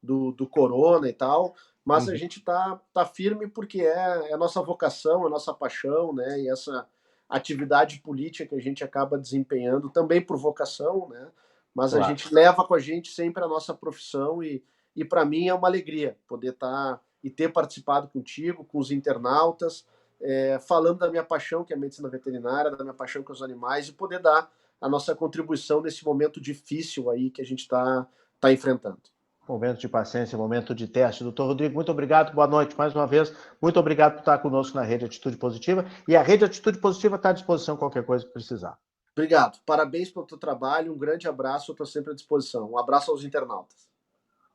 do corona e tal. Mas a gente tá firme porque é a nossa vocação, a nossa paixão, né? E essa atividade política que a gente acaba desempenhando também por vocação, né? Mas claro, a gente leva com a gente sempre a nossa profissão e para mim é uma alegria poder estar e ter participado contigo, com os internautas, falando da minha paixão, que é a medicina veterinária, da minha paixão com os animais e poder dar a nossa contribuição nesse momento difícil aí que a gente está enfrentando. Momento de paciência, momento de teste. Doutor Rodrigo, muito obrigado, boa noite mais uma vez. Muito obrigado por estar conosco na Rede Atitude Positiva. E a Rede Atitude Positiva está à disposição qualquer coisa que precisar. Obrigado, parabéns pelo teu trabalho, um grande abraço, eu estou sempre à disposição. Um abraço aos internautas.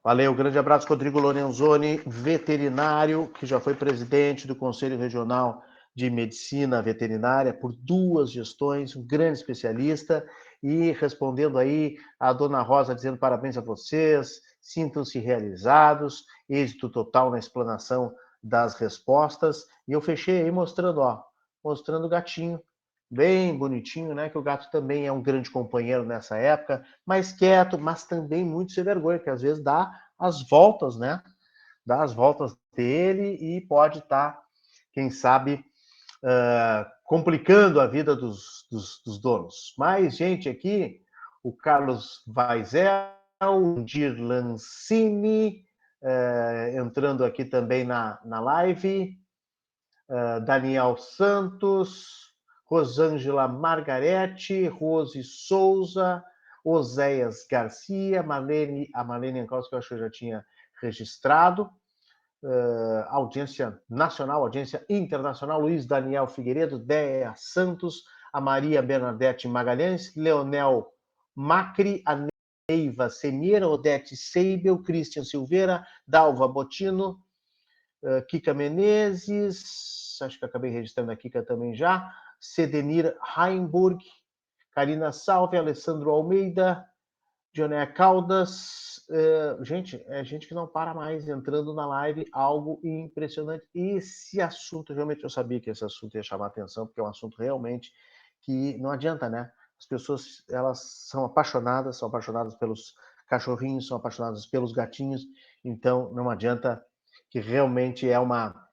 Valeu, grande abraço, Rodrigo Lorenzoni, veterinário, que já foi presidente do Conselho Regional de Medicina Veterinária por 2 gestões, um grande especialista, e respondendo aí a dona Rosa, dizendo parabéns a vocês, sintam-se realizados, êxito total na explanação das respostas, e eu fechei aí mostrando o gatinho, bem bonitinho, né? Que o gato também é um grande companheiro nessa época, mais quieto, mas também muito sem vergonha, que às vezes dá as voltas, né? Dá as voltas dele e pode estar, quem sabe, complicando a vida dos donos. Mais gente aqui, o Carlos Vaizel, o Dir Lancini, entrando aqui também na live, Daniel Santos, Rosângela Margarete, Rose Souza, Oséias Garcia, a Marlene Ancalço, que eu acho que eu já tinha registrado, audiência nacional, audiência internacional, Luiz Daniel Figueiredo, Déia Santos, a Maria Bernadette Magalhães, Leonel Macri, a Neiva Semira, Odete Seibel, Christian Silveira, Dalva Botino, Kika Menezes, acho que acabei registrando a Kika também já, Cedenir Heimburg, Karina Salve, Alessandro Almeida, Dioné Caldas, gente, é gente que não para mais entrando na live, algo impressionante. Esse assunto, realmente eu sabia que esse assunto ia chamar a atenção, porque é um assunto realmente que não adianta, né? As pessoas, elas são apaixonadas pelos cachorrinhos, são apaixonadas pelos gatinhos, então não adianta, que realmente é uma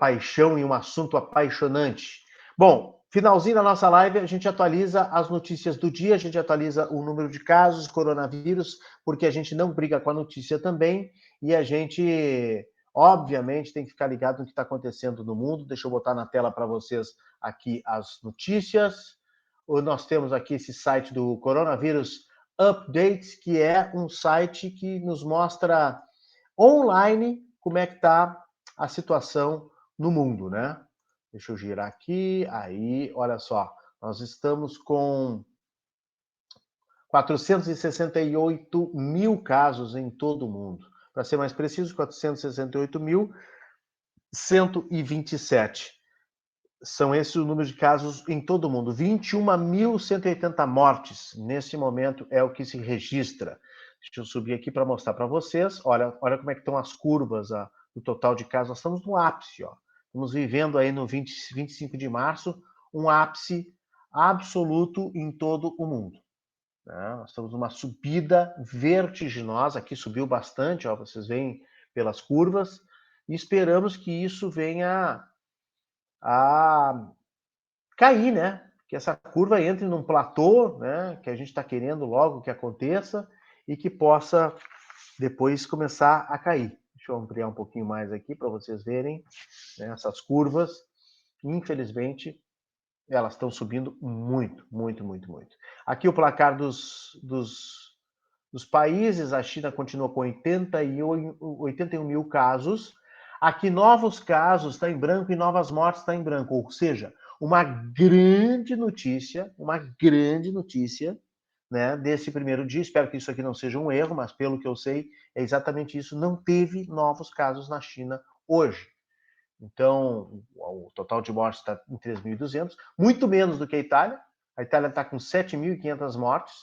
paixão e um assunto apaixonante. Bom, finalzinho da nossa live, a gente atualiza as notícias do dia, a gente atualiza o número de casos, coronavírus, porque a gente não briga com a notícia também, e a gente, obviamente, tem que ficar ligado no que está acontecendo no mundo. Deixa eu botar na tela para vocês aqui as notícias. Nós temos aqui esse site do Coronavírus Updates, que é um site que nos mostra online como é que está a situação no mundo, né? Deixa eu girar aqui. Aí, olha só, nós estamos com 468 mil casos em todo o mundo. Para ser mais preciso, 468.127. São esses os números de casos em todo o mundo. 21.180 mortes, nesse momento, é o que se registra. Deixa eu subir aqui para mostrar para vocês. Olha como é que estão as curvas, o total de casos. Nós estamos no ápice, ó. Estamos vivendo aí no 25 de março um ápice absoluto em todo o mundo. Né? Nós estamos numa subida vertiginosa. Aqui subiu bastante, ó, vocês veem pelas curvas. E esperamos que isso venha a cair, né? Que essa curva entre num platô, né? Que a gente está querendo logo que aconteça e que possa depois começar a cair. Deixa eu ampliar um pouquinho mais aqui para vocês verem, né, essas curvas. Infelizmente, elas estão subindo muito, muito, muito, muito. Aqui o placar dos dos países, a China continua com 81 mil casos. Aqui, novos casos está em branco e novas mortes está em branco. Ou seja, uma grande notícia, né, desse primeiro dia. Espero que isso aqui não seja um erro, mas pelo que eu sei, é exatamente isso. Não teve novos casos na China hoje. Então, o total de mortes está em 3.200, muito menos do que a Itália. A Itália está com 7.500 mortes,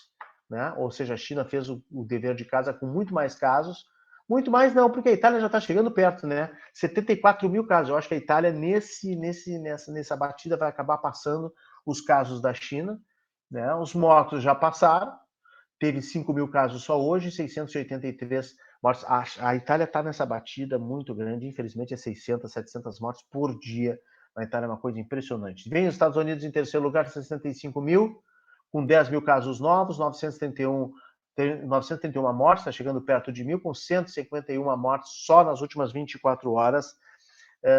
né? Ou seja, a China fez o dever de casa com muito mais casos. Muito mais não, porque a Itália já está chegando perto, né? 74 mil casos. Eu acho que a Itália, nessa batida, vai acabar passando os casos da China, né? Os mortos já passaram. Teve 5 mil casos só hoje, 683 mortes. A Itália está nessa batida muito grande, infelizmente é 600, 700 mortes por dia. Na Itália é uma coisa impressionante. Vem os Estados Unidos em terceiro lugar, 65 mil, com 10 mil casos novos, 931 mortes, está chegando perto de 1.000, com 151 mortes só nas últimas 24 horas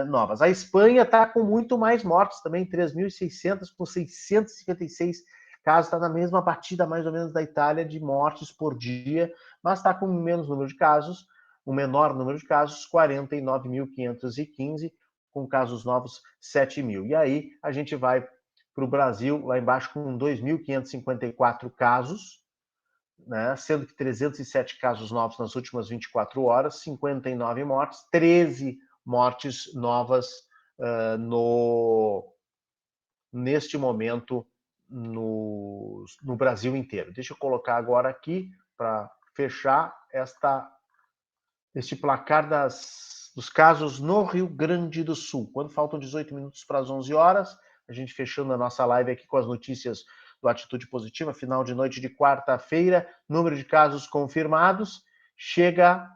novas. A Espanha está com muito mais mortes também, 3.600, com 656 casos, está na mesma batida mais ou menos da Itália de mortes por dia, mas está com menos número de casos, um menor número de casos, 49.515, com casos novos 7.000. E aí a gente vai para o Brasil, lá embaixo, com 2.554 casos, né, sendo que 307 casos novos nas últimas 24 horas, 59 mortes, 13 mortes novas neste momento no Brasil inteiro. Deixa eu colocar agora aqui, para fechar, este placar dos casos no Rio Grande do Sul. Quando faltam 18 minutos para as 11 horas, a gente fechando a nossa live aqui com as notícias do Atitude Positiva, final de noite de quarta-feira, número de casos confirmados chega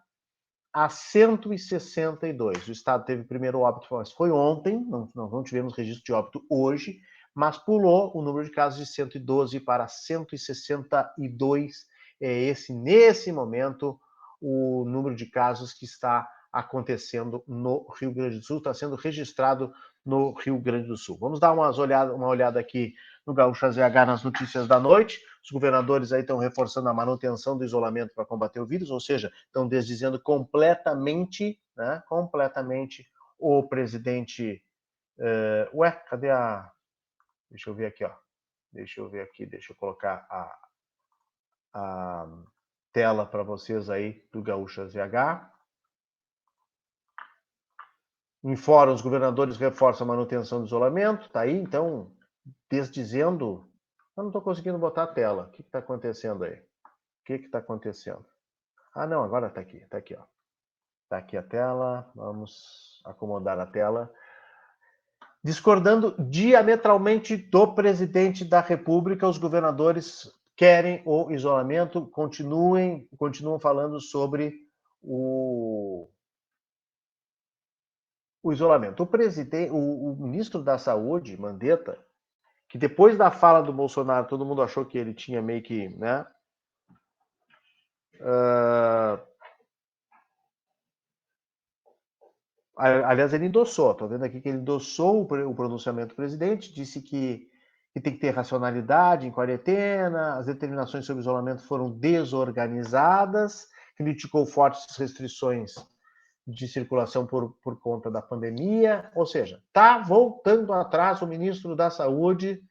a 162. O estado teve primeiro óbito, mas foi ontem, não tivemos registro de óbito hoje, mas pulou o número de casos de 112 para 162. É esse, nesse momento, o número de casos que está acontecendo no Rio Grande do Sul, está sendo registrado no Rio Grande do Sul. Vamos dar uma olhada aqui no Gaúcha ZH nas notícias da noite. Os governadores aí estão reforçando a manutenção do isolamento para combater o vírus, ou seja, estão desdizendo completamente, né, o presidente... cadê a... Deixa eu ver aqui, ó. Deixa eu colocar a tela para vocês aí do Gaúcha ZH. Em fórum, os governadores reforçam a manutenção do isolamento, tá aí, então, desdizendo... Eu não estou conseguindo botar a tela. O que está acontecendo aí? O que está acontecendo? Ah, não, agora está aqui, ó. Está aqui a tela, vamos acomodar a tela. Discordando diametralmente do presidente da República, os governadores querem o isolamento, continuam falando sobre o isolamento. O ministro da Saúde, Mandetta, que depois da fala do Bolsonaro, todo mundo achou que ele tinha meio que, né? Aliás, ele endossou, estou vendo aqui que ele endossou o pronunciamento do presidente, disse que tem que ter racionalidade em quarentena, as determinações sobre isolamento foram desorganizadas, criticou fortes restrições de circulação por conta da pandemia, ou seja, está voltando atrás o ministro da Saúde,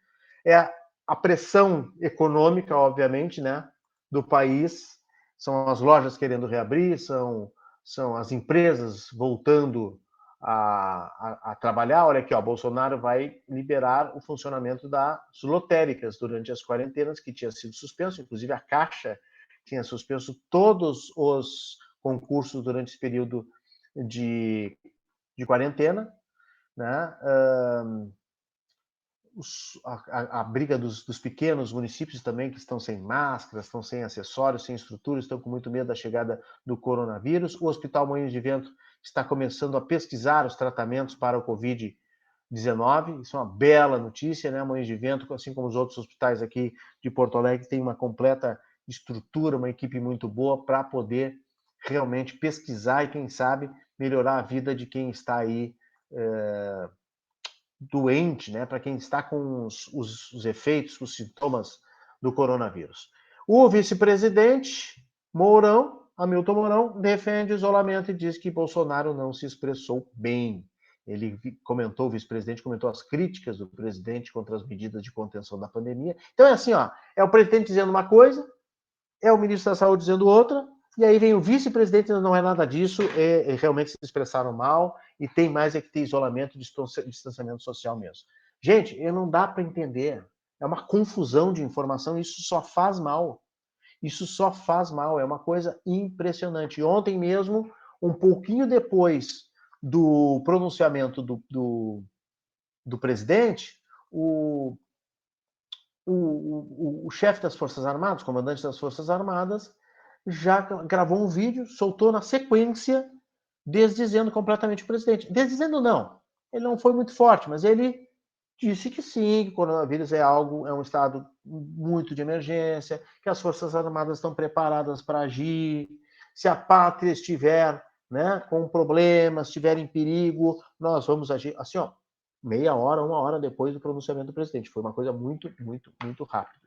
a pressão econômica, obviamente, né, do país, são as lojas querendo reabrir, são as empresas voltando a trabalhar. Olha aqui, ó, Bolsonaro vai liberar o funcionamento das lotéricas durante as quarentenas, que tinha sido suspenso, inclusive a Caixa tinha suspenso todos os concursos durante esse período de quarentena, né? A briga dos pequenos municípios também, que estão sem máscaras, estão sem acessórios, sem estrutura, estão com muito medo da chegada do coronavírus. O Hospital Moinhos de Vento está começando a pesquisar os tratamentos para o Covid-19. Isso é uma bela notícia, né? Moinhos de Vento, assim como os outros hospitais aqui de Porto Alegre, tem uma completa estrutura, uma equipe muito boa para poder realmente pesquisar e, quem sabe, melhorar a vida de quem está aí doente, né, para quem está com os efeitos, os sintomas do coronavírus. O vice-presidente Hamilton Mourão, defende o isolamento e diz que Bolsonaro não se expressou bem. Ele comentou, o vice-presidente comentou as críticas do presidente contra as medidas de contenção da pandemia. Então é assim, ó, é o presidente dizendo uma coisa, é o ministro da Saúde dizendo outra, e aí vem o vice-presidente dizendo não é nada disso, realmente se expressaram mal, e tem mais é que ter isolamento, distanciamento social mesmo. Gente, não dá para entender. É uma confusão de informação, isso só faz mal. Isso só faz mal, é uma coisa impressionante. Ontem mesmo, um pouquinho depois do pronunciamento do presidente, o chefe das Forças Armadas, o comandante das Forças Armadas, já gravou um vídeo, soltou na sequência, desdizendo completamente o presidente. Desdizendo não, ele não foi muito forte, mas ele disse que sim, que o coronavírus é um estado muito de emergência, que as Forças Armadas estão preparadas para agir, se a pátria estiver, né, com problemas, estiver em perigo, nós vamos agir. Assim, ó, meia hora, uma hora depois do pronunciamento do presidente. Foi uma coisa muito, muito, muito rápida.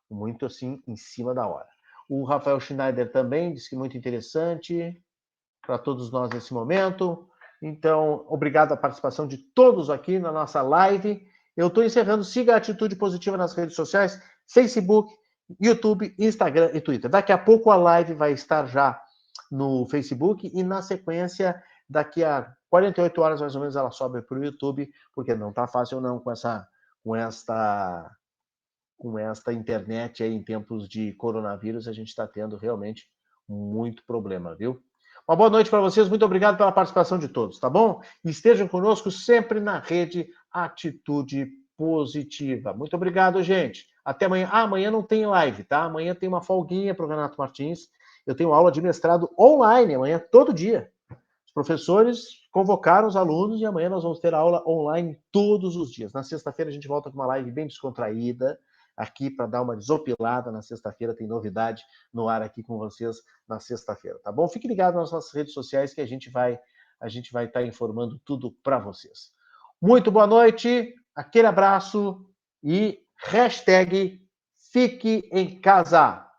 Muito, assim, em cima da hora. O Rafael Schneider também disse que muito interessante para todos nós nesse momento. Então, obrigado a participação de todos aqui na nossa live. Eu estou encerrando. Siga a Atitude Positiva nas redes sociais, Facebook, YouTube, Instagram e Twitter. Daqui a pouco a live vai estar já no Facebook e, na sequência, daqui a 48 horas, mais ou menos, ela sobe para o YouTube, porque não está fácil não com esta internet aí em tempos de coronavírus. A gente está tendo realmente muito problema, viu? Uma boa noite para vocês, muito obrigado pela participação de todos, tá bom? E estejam conosco sempre na rede Atitude Positiva. Muito obrigado, gente. Até amanhã. Amanhã não tem live, tá? Amanhã tem uma folguinha para o Renato Martins. Eu tenho aula de mestrado online amanhã, todo dia. Os professores convocaram os alunos e amanhã nós vamos ter aula online todos os dias. Na sexta-feira a gente volta com uma live bem descontraída, aqui para dar uma desopilada. Na sexta-feira tem novidade no ar aqui com vocês na sexta-feira, tá bom? Fique ligado nas nossas redes sociais que a gente vai estar informando tudo para vocês. Muito boa noite, aquele abraço e hashtag fique em casa.